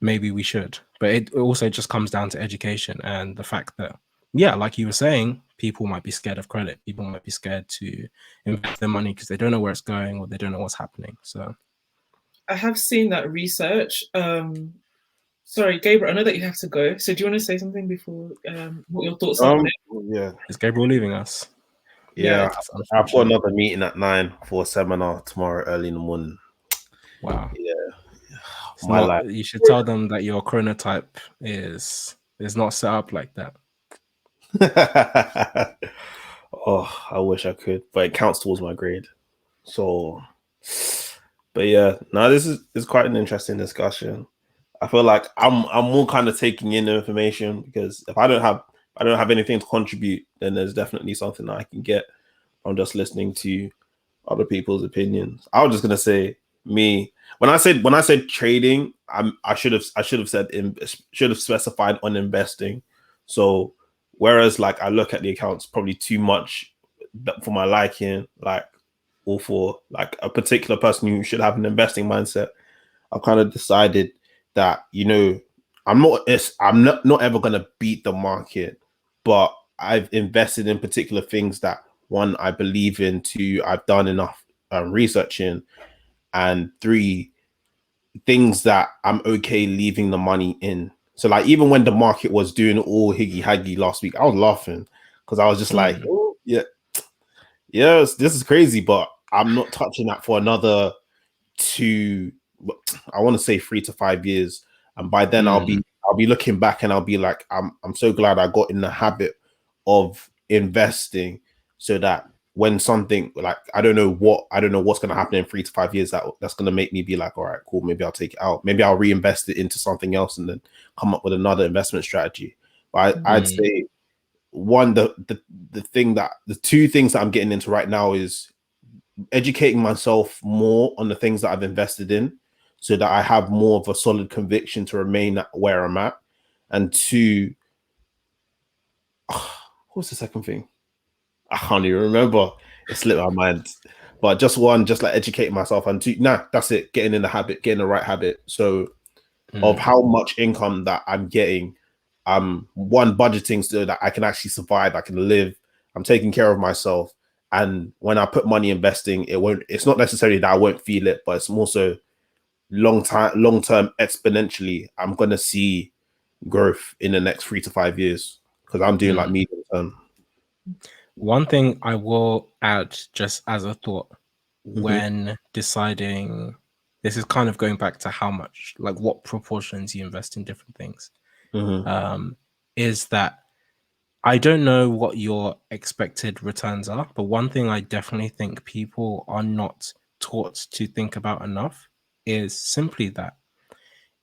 Speaker 1: maybe we should. But it also just comes down to education and the fact that, yeah, like you were saying, people might be scared of credit. People might be scared to invest their money because they don't know where it's going or they don't know what's happening. So
Speaker 3: I have seen that research. Sorry, Gabriel, I know that you have to go. So do you want to say something before what your thoughts are on it?
Speaker 2: Yeah.
Speaker 1: is Gabriel leaving us?
Speaker 2: Yeah.
Speaker 1: That's
Speaker 2: I've got
Speaker 1: unfortunate.
Speaker 2: another meeting at 9 for a seminar tomorrow early in the morning.
Speaker 1: Wow.
Speaker 2: Yeah.
Speaker 1: It's
Speaker 2: My
Speaker 1: not,
Speaker 2: life.
Speaker 1: you should tell them that your chronotype is not set up like that.
Speaker 2: Oh, I wish I could, but it counts towards my grade. So, but yeah, no, this is quite an interesting discussion. I feel like I'm more kind of taking in the information because if I don't have anything to contribute, then there's definitely something that I can get from just listening to other people's opinions. I was just gonna say me when I said trading, I should have specified on investing. So whereas like I look at the accounts probably too much for my liking, like or for like a particular person who should have an investing mindset, I've kind of decided that I'm not ever gonna beat the market, but I've invested in particular things that one I believe in, two I've done enough research in, and three things that I'm okay leaving the money in. So like even when the market was doing all higgy haggy last week, I was laughing because I was just like, oh, yeah, yes, this is crazy, but I'm not touching that for another I want to say 3 to 5 years, and by then I'll be looking back and I'll be like, I'm so glad I got in the habit of investing, so that when something like I don't know what's going to happen in 3 to 5 years, that's going to make me be like, all right, cool, maybe I'll take it out, maybe I'll reinvest it into something else and then come up with another investment strategy. But I'd say the two things that I'm getting into right now is educating myself more on the things that I've invested in, so that I have more of a solid conviction to remain where I'm at. And two, what's the second thing? I can't even remember. It slipped my mind. But just one, just like educating myself, and two, nah, that's it. Getting in the habit, getting the right habit. So of how much income that I'm getting, one budgeting so that I can actually survive, I can live, I'm taking care of myself. And when I put money investing, it's not necessarily that I won't feel it, but it's more so long term exponentially, I'm gonna see growth in the next 3 to 5 years because I'm doing like medium term.
Speaker 1: One thing I will add just as a thought when deciding, this is kind of going back to how much, like what proportions you invest in different things, is that I don't know what your expected returns are, but one thing I definitely think people are not taught to think about enough is simply that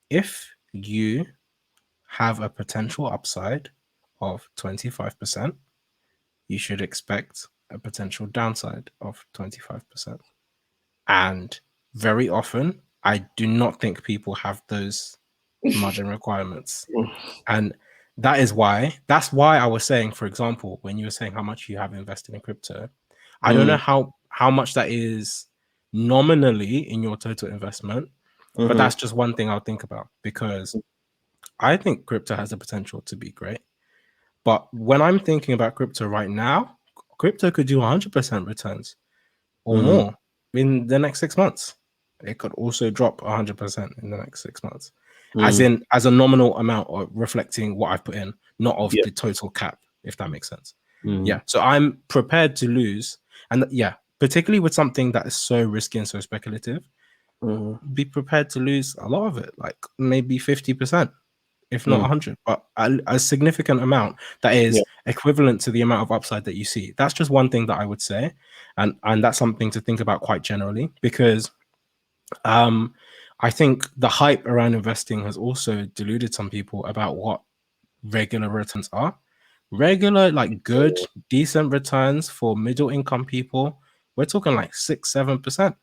Speaker 1: if you have a potential upside of 25%, you should expect a potential downside of 25%. And very often, I do not think people have those margin requirements. And that's why I was saying, for example, when you were saying how much you have invested in crypto, I don't know how much that is nominally in your total investment, but that's just one thing I'll think about, because I think crypto has the potential to be great. But when I'm thinking about crypto right now, crypto could do 100% returns or more in the next 6 months. It could also drop 100% in the next 6 months, as a nominal amount, or reflecting what I've put in, not of the total cap, if that makes sense. Yeah. So I'm prepared to lose. And particularly with something that is so risky and so speculative, be prepared to lose a lot of it, like maybe 50%. If not 100, but a significant amount that is equivalent to the amount of upside that you see. That's just one thing that I would say, and that's something to think about quite generally, because I think the hype around investing has also deluded some people about what regular returns are. Regular, like good, decent returns for middle income people, we're talking like 6-7%.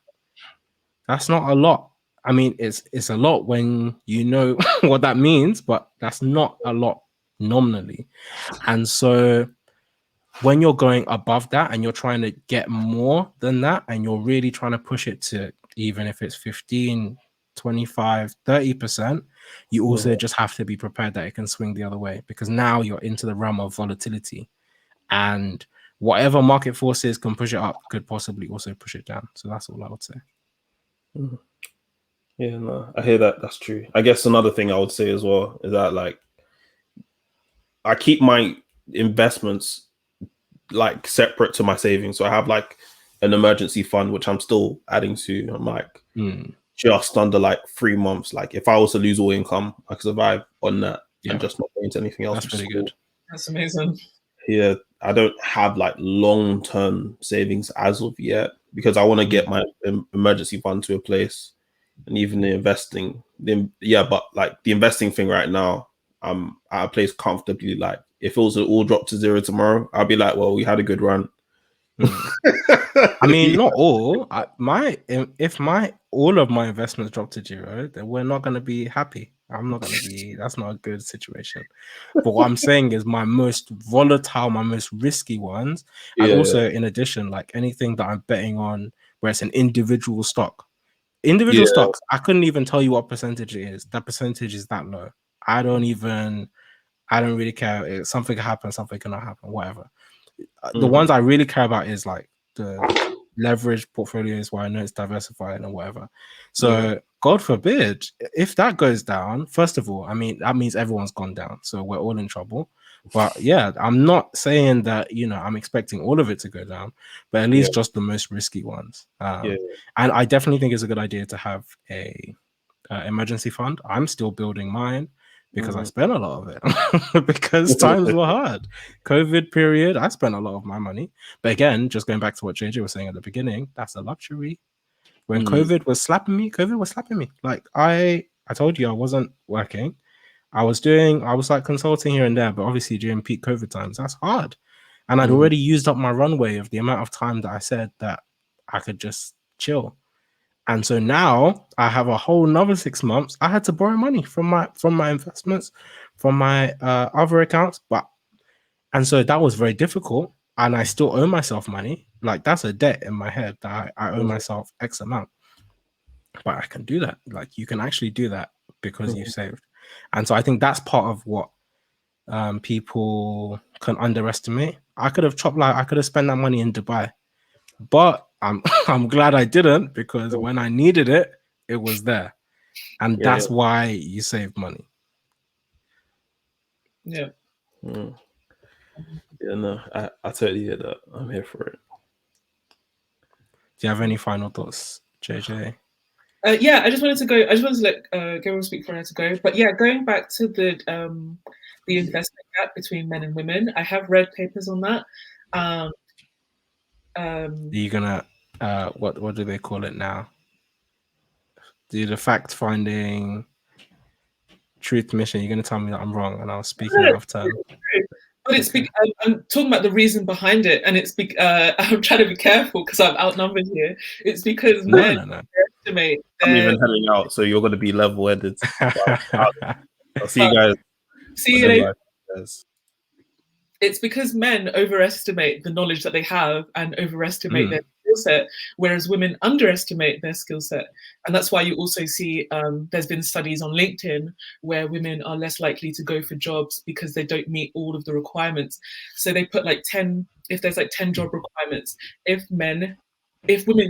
Speaker 1: That's not a lot. I mean, it's a lot when you know what that means, but that's not a lot nominally. And so when you're going above that and you're trying to get more than that, and you're really trying to push it to, even if it's 15, 25, 30%, you also just have to be prepared that it can swing the other way, because now you're into the realm of volatility, and whatever market forces can push it up could possibly also push it down. So that's all I would say.
Speaker 2: Yeah, no, I hear that. That's true. I guess another thing I would say as well is that, like, I keep my investments like separate to my savings. So I have like an emergency fund, which I'm still adding to. I'm like just under like 3 months. Like if I was to lose all income, I could survive on that and just not go into anything else.
Speaker 1: That's pretty good.
Speaker 3: That's amazing.
Speaker 2: Yeah, I don't have like long-term savings as of yet, because I want to get my emergency fund to a place. And even the investing, but like the investing thing right now, I'm at a place comfortably. Like if it was all drop to zero tomorrow, I'll be like, well, we had a good run.
Speaker 1: I mean, not all. If all of my investments drop to zero, then we're not going to be happy. I'm not going to be. That's not a good situation. But what I'm saying is, my most volatile, my most risky ones, and also in addition, like anything that I'm betting on, where it's an individual stock. Individual stocks, I couldn't even tell you what percentage it is. That percentage is that low. I don't really care. If something can happen, something cannot happen, whatever. The ones I really care about is like the leveraged portfolios, where I know it's diversified and whatever. So God forbid, if that goes down, first of all, I mean, that means everyone's gone down. So we're all in trouble. But yeah, I'm not saying that, I'm expecting all of it to go down, but at least just the most risky ones. And I definitely think it's a good idea to have a emergency fund. I'm still building mine because I spent a lot of it because times were hard. COVID period, I spent a lot of my money. But again, just going back to what JJ was saying at the beginning, that's a luxury. When COVID was slapping me. Like I told you I wasn't working. I was like consulting here and there, but obviously during peak COVID times, that's hard. And I'd already used up my runway of the amount of time that I said that I could just chill. And so now I have a whole another 6 months. I had to borrow money from my investments, from my other accounts. And so that was very difficult. and I still owe myself money. Like that's a debt in my head that I owe myself X amount. But I can do that. Like you can actually do that because you saved. And so I think that's part of what people can underestimate. I could have spent that money in Dubai, but I'm I'm glad I didn't, because when I needed it, it was there. And that's why you save money.
Speaker 3: Yeah.
Speaker 2: Yeah, no, I totally hear that. I'm here for it.
Speaker 1: Do you have any final thoughts, JJ?
Speaker 3: Yeah, I just wanted to let Gabriel speak for her to go. But yeah, going back to the investment gap between men and women, I have read papers on that.
Speaker 1: Are you gonna what do they call it now? Do the fact finding truth mission? You're gonna tell me that I'm wrong and I was speaking out of turn.
Speaker 3: But it's I'm talking about the reason behind it, and it's I'm trying to be careful because I'm outnumbered here. It's because men underestimate.
Speaker 2: I'm even heading out, so you're going to be level-headed. I'll see you guys.
Speaker 3: See you later. It's because men overestimate the knowledge that they have and overestimate their skill set, whereas women underestimate their skill set. And that's why you also see there's been studies on LinkedIn where women are less likely to go for jobs because they don't meet all of the requirements. So they put like 10, if there's like 10 job requirements, if women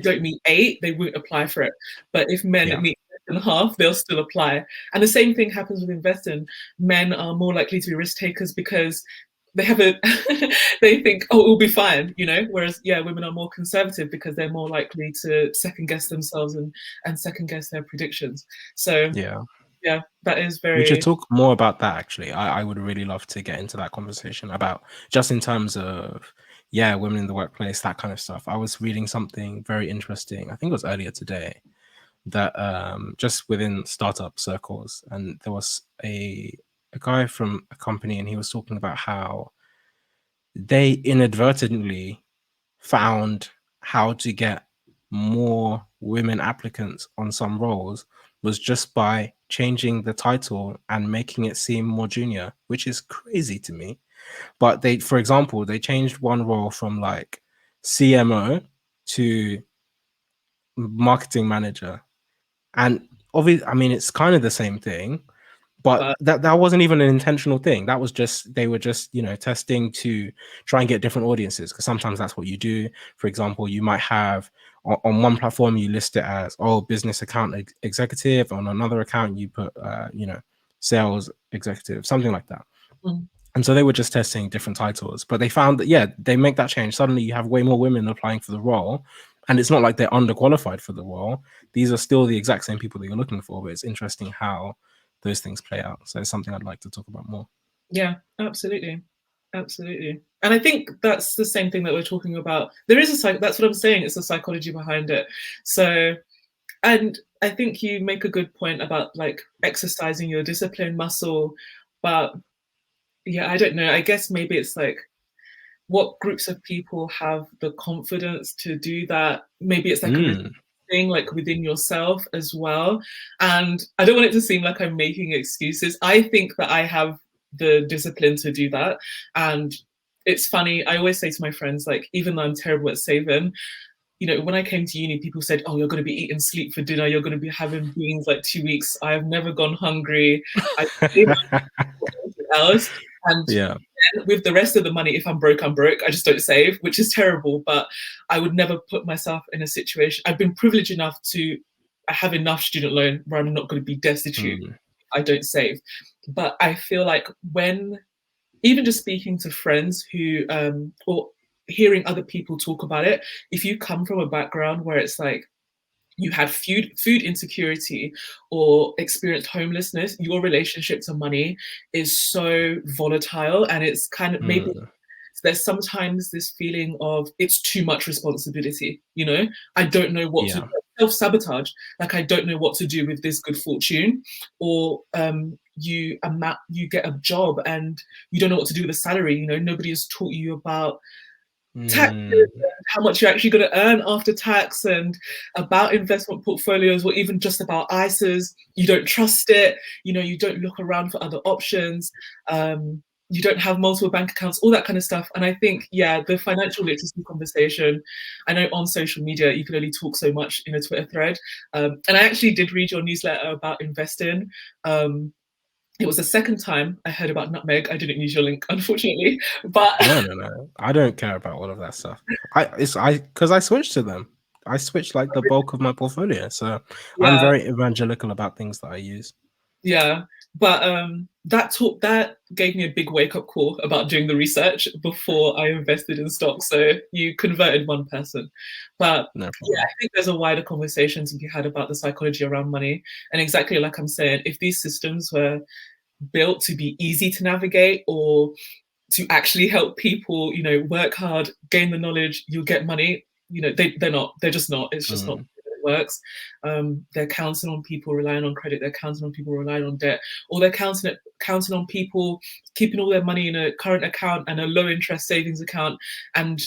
Speaker 3: don't meet 8, they won't apply for it. But if men meet less than half, they'll still apply. And the same thing happens with investing. Men are more likely to be risk takers because they have they think, oh, it'll be fine, you know, whereas women are more conservative because they're more likely to second guess themselves and second guess their predictions. So that is very.
Speaker 1: We should talk more about that, actually. I would really love to get into that conversation about just in terms of women in the workplace, that kind of stuff. I was reading something very interesting, I think it was earlier today, that just within startup circles, and there was a guy from a company, and he was talking about how they inadvertently found how to get more women applicants on some roles was just by changing the title and making it seem more junior, which is crazy to me. But for example, they changed one role from like CMO to marketing manager. And obviously, I mean, it's kind of the same thing, but that wasn't even an intentional thing. That was just, they were just, testing to try and get different audiences, because sometimes that's what you do. For example, you might have on one platform, you list it as, business account executive. On another account, you put, sales executive, something like that. And so they were just testing different titles, but they found that, they make that change. Suddenly you have way more women applying for the role. And it's not like they're underqualified for the role. These are still the exact same people that you're looking for, but it's interesting how those things play out. So it's something I'd like to talk about more.
Speaker 3: Yeah, absolutely. Absolutely. And I think that's the same thing that we're talking about. There is that's what I'm saying. It's the psychology behind it. So, and I think you make a good point about like exercising your discipline muscle, but I don't know. I guess maybe it's like what groups of people have the confidence to do that. Maybe it's like a thing like within yourself as well. And I don't want it to seem like I'm making excuses. I think that I have the discipline to do that. And it's funny, I always say to my friends, like, even though I'm terrible at saving, when I came to uni, people said, oh, you're going to be eating sleep for dinner, you're going to be having beans like 2 weeks. I have never gone hungry. I save else. And with the rest of the money, if I'm broke, I'm broke. I just don't save, which is terrible. But I would never put myself in a situation. I've been privileged enough to have enough student loan where I'm not going to be destitute. I don't save. But I feel like when, even just speaking to friends who, or hearing other people talk about it, if you come from a background where it's like, you had food insecurity or experienced homelessness, your relationship to money is so volatile, and it's kind of maybe there's sometimes this feeling of it's too much responsibility. I don't know what to do. Self-sabotage, like I don't know what to do with this good fortune, or you get a job and you don't know what to do with the salary. Nobody has taught you about taxes and how much you're actually going to earn after tax, and about investment portfolios, or even just about ISAs. You don't trust it. You don't look around for other options. you don't have multiple bank accounts, all that kind of stuff. And I think, yeah, the financial literacy conversation, I know on social media, you can only talk so much in a Twitter thread. And I actually did read your newsletter about investing. It was the second time I heard about Nutmeg. I didn't use your link, unfortunately, but
Speaker 1: No. I don't care about all of that stuff. Because I switched to them. I switched like the bulk of my portfolio, so I'm
Speaker 3: yeah,
Speaker 1: very evangelical about things that I use.
Speaker 3: yeah. But that gave me a big wake up call about doing the research before I invested in stocks. So you converted one person, but
Speaker 1: No
Speaker 3: yeah,
Speaker 1: problem.
Speaker 3: I think there's a wider conversation to be had about the psychology around money. And exactly like I'm saying, if these systems were built to be easy to navigate or to actually help people, work hard, gain the knowledge, you'll get money. They're not. They're just not. It's just not. It works. They're counting on people relying on credit. They're counting on people relying on debt, or they're counting on people keeping all their money in a current account and a low interest savings account, and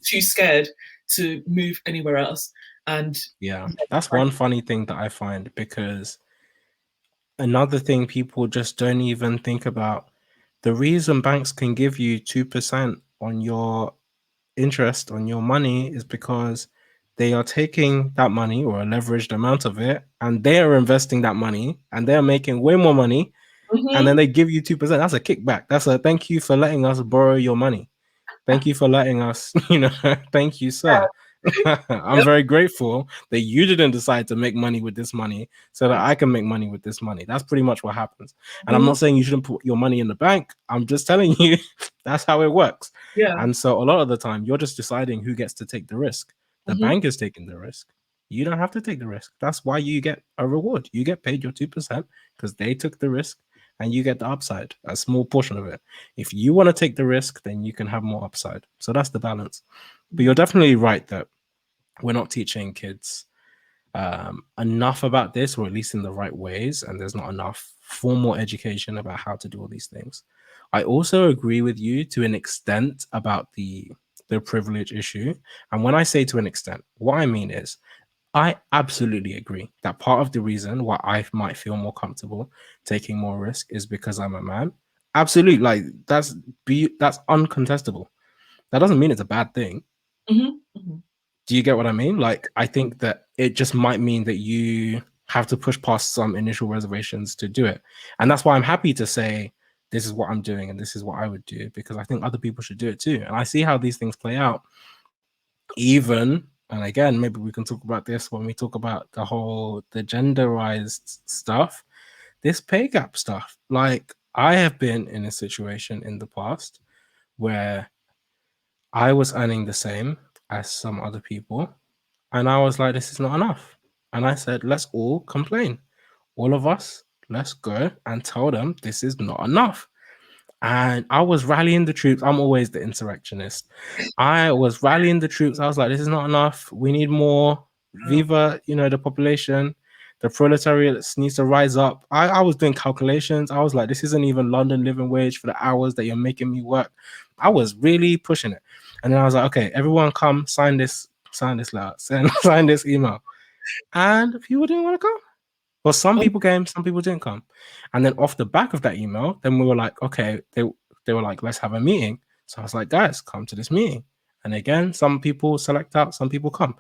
Speaker 3: too scared to move anywhere else. And
Speaker 1: yeah, that's one funny thing that I find, because another thing people just don't even think about, the reason banks can give you 2% on your interest on your money is because they are taking that money, or a leveraged amount of it, and they are investing that money, and they're making way more money, and then they give you 2%. That's a kickback. That's a thank you for letting us borrow your money. Thank you for letting us, thank you, sir. I'm very grateful that you didn't decide to make money with this money so that I can make money with this money. That's pretty much what happens. And I'm not saying you shouldn't put your money in the bank. I'm just telling you that's how it works.
Speaker 3: Yeah.
Speaker 1: And so a lot of the time, you're just deciding who gets to take the risk. The bank is taking the risk. You don't have to take the risk. That's why you get a reward. You get paid your 2% because they took the risk, and you get the upside, a small portion of it. If you want to take the risk, then you can have more upside. So that's the balance. But you're definitely right that we're not teaching kids enough about this, or at least in the right ways, and there's not enough formal education about how to do all these things. I also agree with you to an extent about the privilege issue. And when I say to an extent, what I mean is, I absolutely agree that part of the reason why I might feel more comfortable taking more risk is because I'm a man. Absolutely, like that's uncontestable. That doesn't mean it's a bad thing. Do you get what I mean? Like, I think that it just might mean that you have to push past some initial reservations to do it. And that's why I'm happy to say, this is what I'm doing and this is what I would do, because I think other people should do it too. And I see how these things play out. Even, and again, maybe we can talk about this when we talk about the genderized stuff, this pay gap stuff. Like, I have been in a situation in the past where I was earning the same as some other people, and I was like, this is not enough. And I said, let's all complain. All of us, let's go and tell them this is not enough. And I was rallying the troops. I'm always the insurrectionist. I was rallying the troops. I was like, this is not enough. We need more. Viva, the population. The proletariat needs to rise up. I was doing calculations. I was like, this isn't even London living wage for the hours that you're making me work. I was really pushing it. And then I was like, okay, everyone come sign this letter, sign this email. And people didn't want to come. Well, some people came, some people didn't come. And then off the back of that email, then we were like, okay, they were like, let's have a meeting. So I was like, guys, come to this meeting. And again, some people select out, some people come.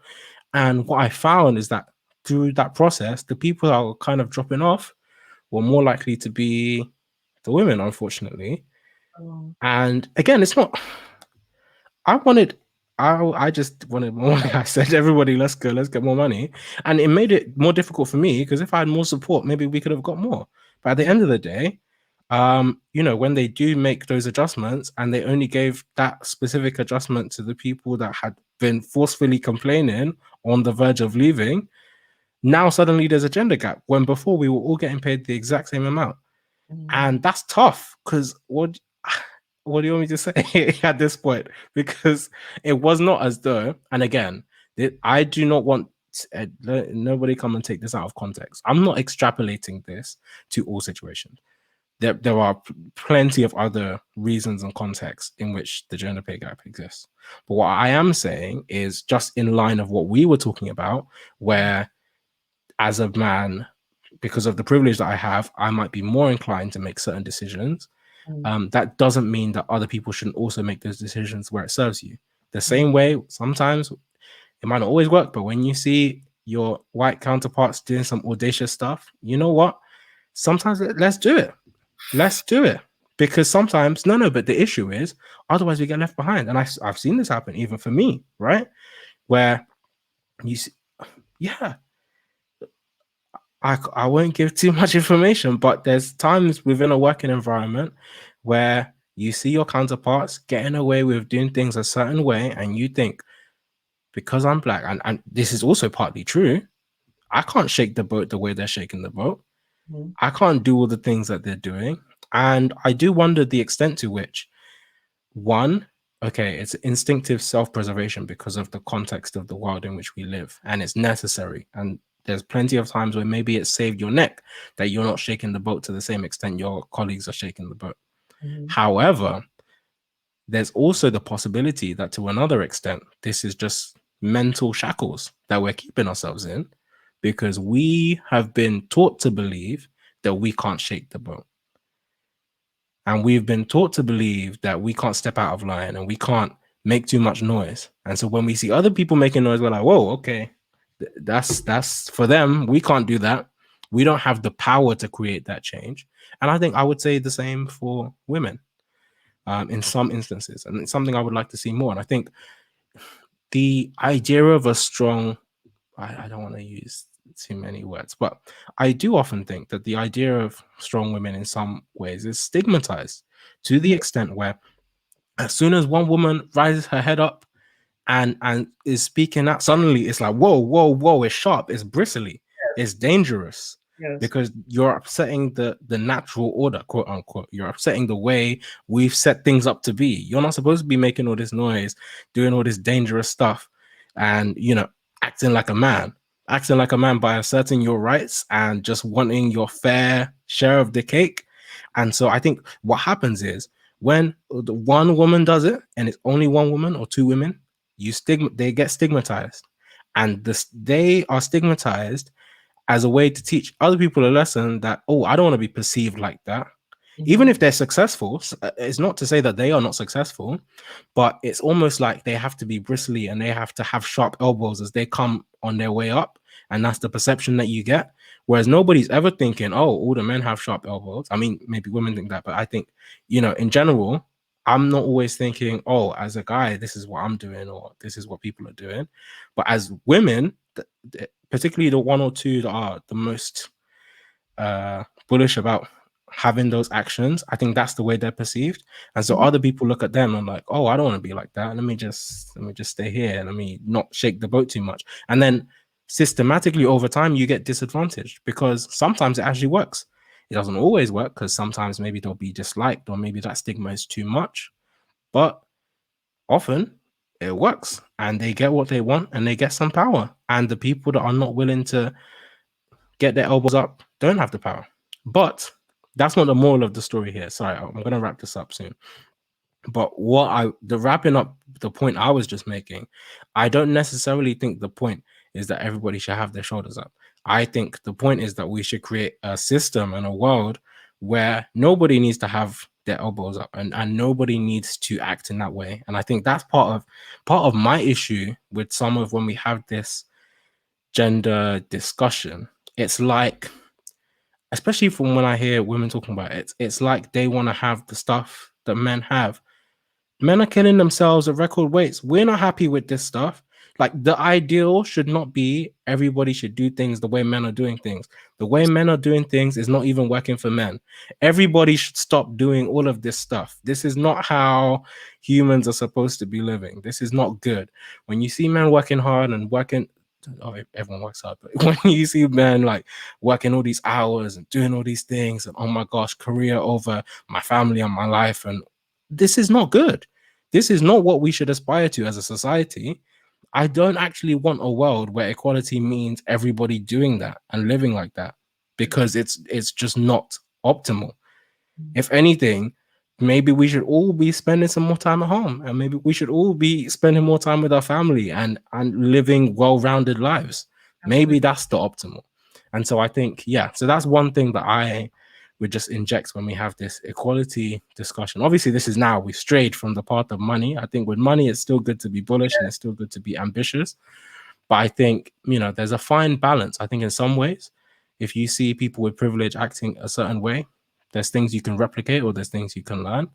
Speaker 1: And what I found is that through that process, the people that were kind of dropping off were more likely to be the women, unfortunately. And again, it's not, I just wanted more. I said, everybody, let's go, let's get more money. And it made it more difficult for me, because if I had more support, maybe we could have got more. But at the end of the day, when they do make those adjustments, and they only gave that specific adjustment to the people that had been forcefully complaining on the verge of leaving, now suddenly there's a gender gap, when before we were all getting paid the exact same amount. And that's tough, because what do you want me to say at this point? Because it was not as though, and again, I do not want nobody come and take this out of context. I'm not extrapolating this to all situations. There are plenty of other reasons and contexts in which the gender pay gap exists. But what I am saying is just in line of what we were talking about, where as a man, because of the privilege that I have, I might be more inclined to make certain decisions. that doesn't mean that other people shouldn't also make those decisions where it serves you. The same way, sometimes it might not always work, but when you see your white counterparts doing some audacious stuff, you know what? Sometimes let's do it. Let's do it. Because sometimes, but the issue is, otherwise we get left behind. And I've seen this happen even for me, right? Where you see, I won't give too much information, but there's times within a working environment where you see your counterparts getting away with doing things a certain way, and you think, because I'm black, and this is also partly true, I can't shake the boat the way they're shaking the boat. I can't do all the things that they're doing. And I do wonder the extent to which, one, okay, it's instinctive self-preservation because of the context of the world in which we live, and it's necessary. And there's plenty of times where maybe it saved your neck that you're not shaking the boat to the same extent your colleagues are shaking the boat. However, there's also the possibility that to another extent, this is just mental shackles that we're keeping ourselves in because we have been taught to believe that we can't shake the boat. And we've been taught to believe that we can't step out of line and we can't make too much noise. And so when we see other people making noise, we're like, whoa, okay, that's for them. We can't do that. We don't have the power to create that change. And I think I would say the same for women in some instances. And it's something I would like to see more. And I think the idea of a strong, I don't want to use too many words, but I do often think that the idea of strong women in some ways is stigmatized to the extent where as soon as one woman rises her head up and is speaking out, suddenly it's like, whoa, it's sharp, it's bristly, it's dangerous. Because you're upsetting the natural order, quote unquote. You're upsetting the way we've set things up to be. You're not supposed to be making all this noise, doing all this dangerous stuff, and acting like a man by asserting your rights and just wanting your fair share of the cake. And so I think what happens is when the one woman does it, and it's only one woman or two women, they get stigmatized, and they are stigmatized as a way to teach other people a lesson that, oh, I don't want to be perceived like that. Even if they're successful, it's not to say that they are not successful, but it's almost like they have to be bristly and they have to have sharp elbows as they come on their way up. And that's the perception that you get. Whereas nobody's ever thinking, oh, all the men have sharp elbows. I mean, maybe women think that, but I think, in general, I'm not always thinking, oh, as a guy, this is what I'm doing or this is what people are doing. But as women, particularly the one or two that are the most bullish about having those actions, I think that's the way they're perceived. And so other people look at them and like, oh, I don't want to be like that. Let me just stay here. Let me not shake the boat too much. And then systematically over time, you get disadvantaged because sometimes it actually works. It doesn't always work because sometimes maybe they'll be disliked or maybe that stigma is too much. But often it works and they get what they want and they get some power. And the people that are not willing to get their elbows up don't have the power. But that's not the moral of the story here. Sorry, I'm going to wrap this up soon. But wrapping up the point I was just making, I don't necessarily think the point is that everybody should have their shoulders up. I think the point is that we should create a system and a world where nobody needs to have their elbows up and nobody needs to act in that way. And I think that's part of my issue with some of when we have this gender discussion. It's like, especially from when I hear women talking about it, it's like they want to have the stuff that men have. Men are killing themselves at record rates. We're not happy with this stuff. Like, the ideal should not be everybody should do things the way men are doing things. The way men are doing things is not even working for men. Everybody should stop doing all of this stuff. This is not how humans are supposed to be living. This is not good. When you see men working hard and working, everyone works hard, but when you see men like working all these hours and doing all these things and, oh my gosh, career over my family and my life, and this is not good. This is not what we should aspire to as a society. I don't actually want a world where equality means everybody doing that and living like that, because it's just not optimal. If anything, maybe we should all be spending some more time at home, and maybe we should all be spending more time with our family and living well-rounded lives. Maybe that's the optimal. And so I think, so that's one thing that I we just inject when we have this equality discussion. Obviously, this is now we've strayed from the path of money. I think with money, it's still good to be bullish and it's still good to be ambitious. But I think, you know, there's a fine balance. I think in some ways, if you see people with privilege acting a certain way, there's things you can replicate or there's things you can learn.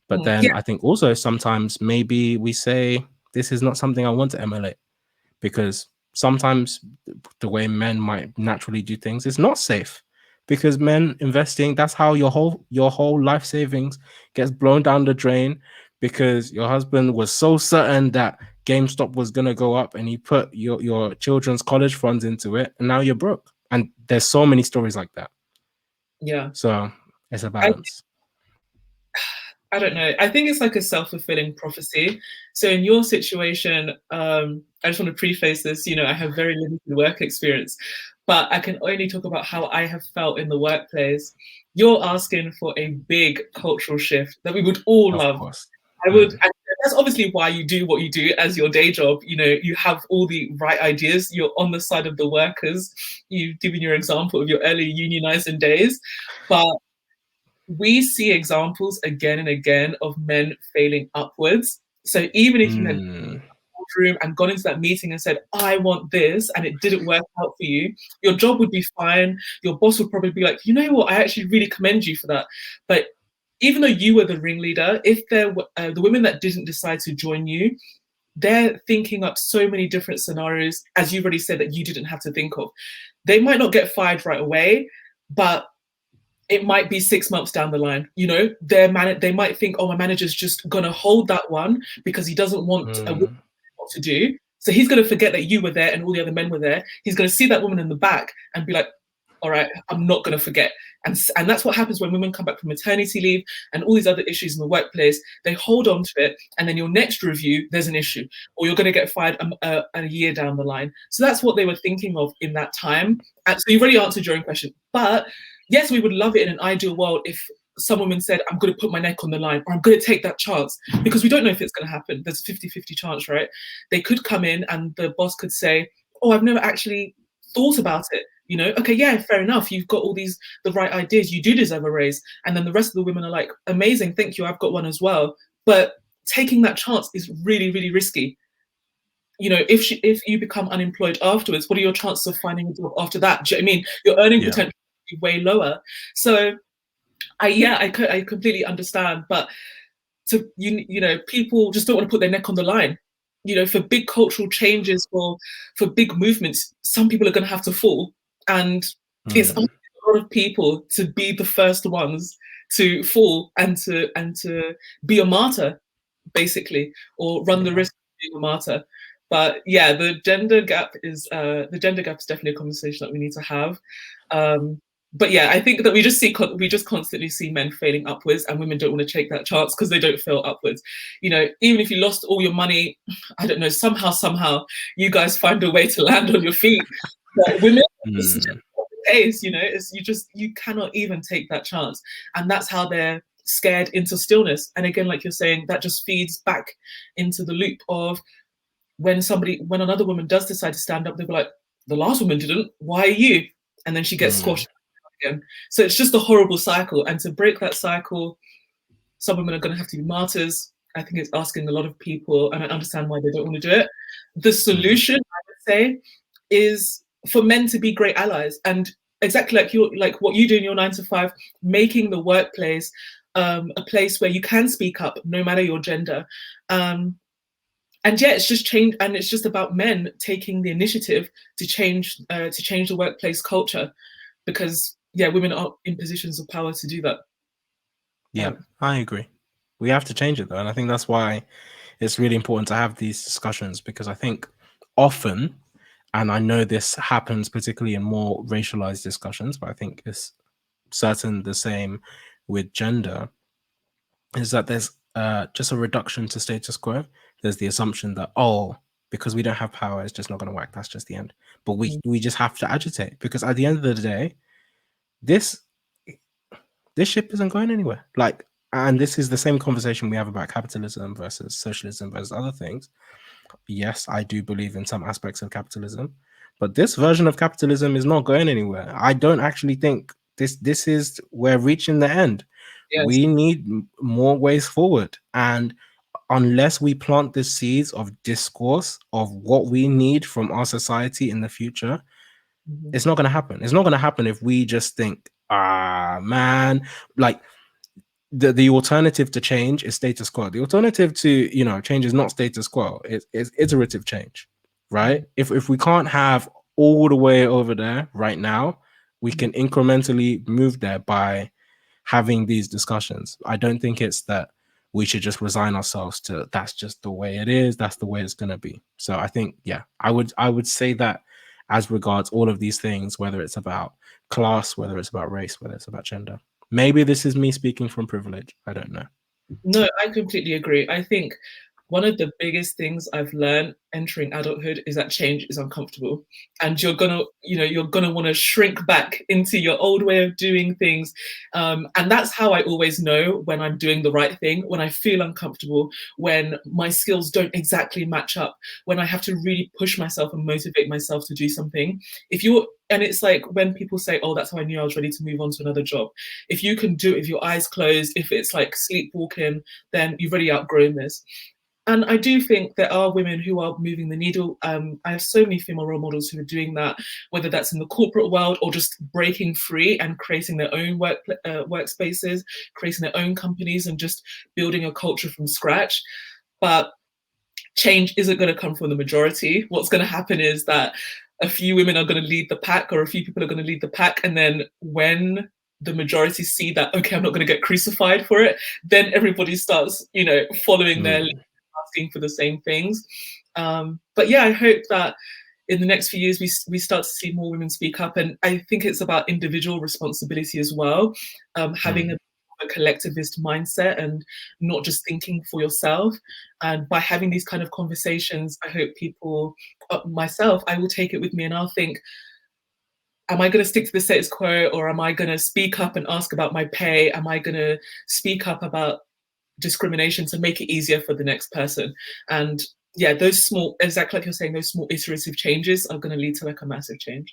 Speaker 1: But then I think also sometimes maybe we say, this is not something I want to emulate, because sometimes the way men might naturally do things is not safe, because men investing, that's how your whole life savings gets blown down the drain, because your husband was so certain that GameStop was going to go up and he put your children's college funds into it and now you're broke. And there's so many stories like that.
Speaker 3: Yeah.
Speaker 1: So it's a balance.
Speaker 3: I don't know. I think it's like a self-fulfilling prophecy. So in your situation, I just want to preface this, you know, I have very limited work experience, but I can only talk about how I have felt in the workplace. You're asking for a big cultural shift that we would all love.
Speaker 1: Of course.
Speaker 3: I would, and that's obviously why you do what you do as your day job. You know, you have all the right ideas. You're on the side of the workers. You've given your example of your early unionizing days, but we see examples again and again of men failing upwards. So even if you went room and gone into that meeting and said, I want this, and it didn't work out for you, your job would be fine. Your boss would probably be like, you know what, I actually really commend you for that. But even though you were the ringleader, if there were the women that didn't decide to join you, they're thinking up so many different scenarios, as you've already said, that you didn't have to think of. They might not get fired right away, but it might be 6 months down the line. You know, they might think, oh, my manager's just gonna hold that one because he doesn't want a woman to do. So he's gonna forget that you were there and all the other men were there. He's gonna see that woman in the back and be like, all right, I'm not gonna forget. And that's what happens when women come back from maternity leave and all these other issues in the workplace. They hold on to it, and then your next review, there's an issue, or you're gonna get fired a year down the line. So that's what they were thinking of in that time. And so you've already answered your own question, but yes, we would love it in an ideal world if some woman said, I'm going to put my neck on the line, or I'm going to take that chance, because we don't know if it's going to happen. There's a 50-50 chance, right? They could come in and the boss could say, oh, I've never actually thought about it. You know, okay, yeah, fair enough. You've got all the right ideas. You do deserve a raise. And then the rest of the women are like, amazing, thank you, I've got one as well. But taking that chance is really, really risky. You know, if you become unemployed afterwards, what are your chances of finding a job after that? Do you know what I mean? Your earning potential way lower. So I completely understand, but to you know, people just don't want to put their neck on the line. You know, for big cultural changes or for big movements, some people are going to have to fall, and it's up to a lot of people to be the first ones to fall and to be a martyr, basically, or run the risk of being a martyr. But yeah, the gender gap is definitely a conversation that we need to have. But yeah, I think that we just constantly see men failing upwards, and women don't want to take that chance because they don't fail upwards. You know, even if you lost all your money, I don't know, somehow you guys find a way to land on your feet. But women, it's just not the case. You know, you cannot even take that chance, and that's how they're scared into stillness. And again, like you're saying, that just feeds back into the loop of when another woman does decide to stand up, they'll be like, the last woman didn't. Why are you? And then she gets squashed again. So it's just a horrible cycle. And to break that cycle, some women are going to have to be martyrs. I think it's asking a lot of people, and I understand why they don't want to do it. The solution, I would say, is for men to be great allies, and exactly like what you do in your 9 to 5, making the workplace a place where you can speak up, no matter your gender. And yeah, it's just change, and it's just about men taking the initiative to change the workplace culture, because yeah, women are in positions of power to do that.
Speaker 1: Yeah, I agree. We have to change it though, and I think that's why it's really important to have these discussions, because I think often, and I know this happens particularly in more racialized discussions, but I think it's certain the same with gender, is that there's just a reduction to status quo. There's the assumption that, oh, because we don't have power, it's just not going to work. That's just the end. But we just have to agitate, because at the end of the day, this ship isn't going anywhere. Like, and this is the same conversation we have about capitalism versus socialism versus other things. Yes, I do believe in some aspects of capitalism, but this version of capitalism is not going anywhere. I don't actually think this is, we're reaching the end.
Speaker 3: Yes.
Speaker 1: We need more ways forward, and unless we plant the seeds of discourse of what we need from our society in the future, it's not going to happen. It's not going to happen if we just think, man, like the alternative to change is status quo. The alternative to, you know, change is not status quo. It's iterative change, right? If we can't have all the way over there right now, we can incrementally move there by having these discussions. I don't think it's that we should just resign ourselves to that's just the way it is, that's the way it's going to be. So I think, yeah, I would say that as regards all of these things, whether it's about class, whether it's about race, whether it's about gender. Maybe this is me speaking from privilege. I don't know.
Speaker 3: No, I completely agree. I think one of the biggest things I've learned entering adulthood is that change is uncomfortable, and you're gonna want to shrink back into your old way of doing things, and that's how I always know when I'm doing the right thing, when I feel uncomfortable, when my skills don't exactly match up, when I have to really push myself and motivate myself to do something. And it's like when people say, oh, that's how I knew I was ready to move on to another job. If you can do it with your eyes closed, if it's like sleepwalking, then you've already outgrown this. And I do think there are women who are moving the needle. I have so many female role models who are doing that, whether that's in the corporate world or just breaking free and creating their own workspaces, creating their own companies, and just building a culture from scratch. But change isn't going to come from the majority. What's going to happen is that a few women are going to lead the pack, or a few people are going to lead the pack. And then when the majority see that, okay, I'm not going to get crucified for it, then everybody starts, following their lead, asking for the same things. But yeah, I hope that in the next few years we start to see more women speak up. And I think it's about individual responsibility as well, having a collectivist mindset and not just thinking for yourself. And by having these kind of conversations, I hope people, myself, I will take it with me and I'll think, am I going to stick to the status quo, or am I going to speak up and ask about my pay? Am I going to speak up about discrimination to make it easier for the next person? And yeah, those small, exactly like you're saying, those small iterative changes are going to lead to like a massive change.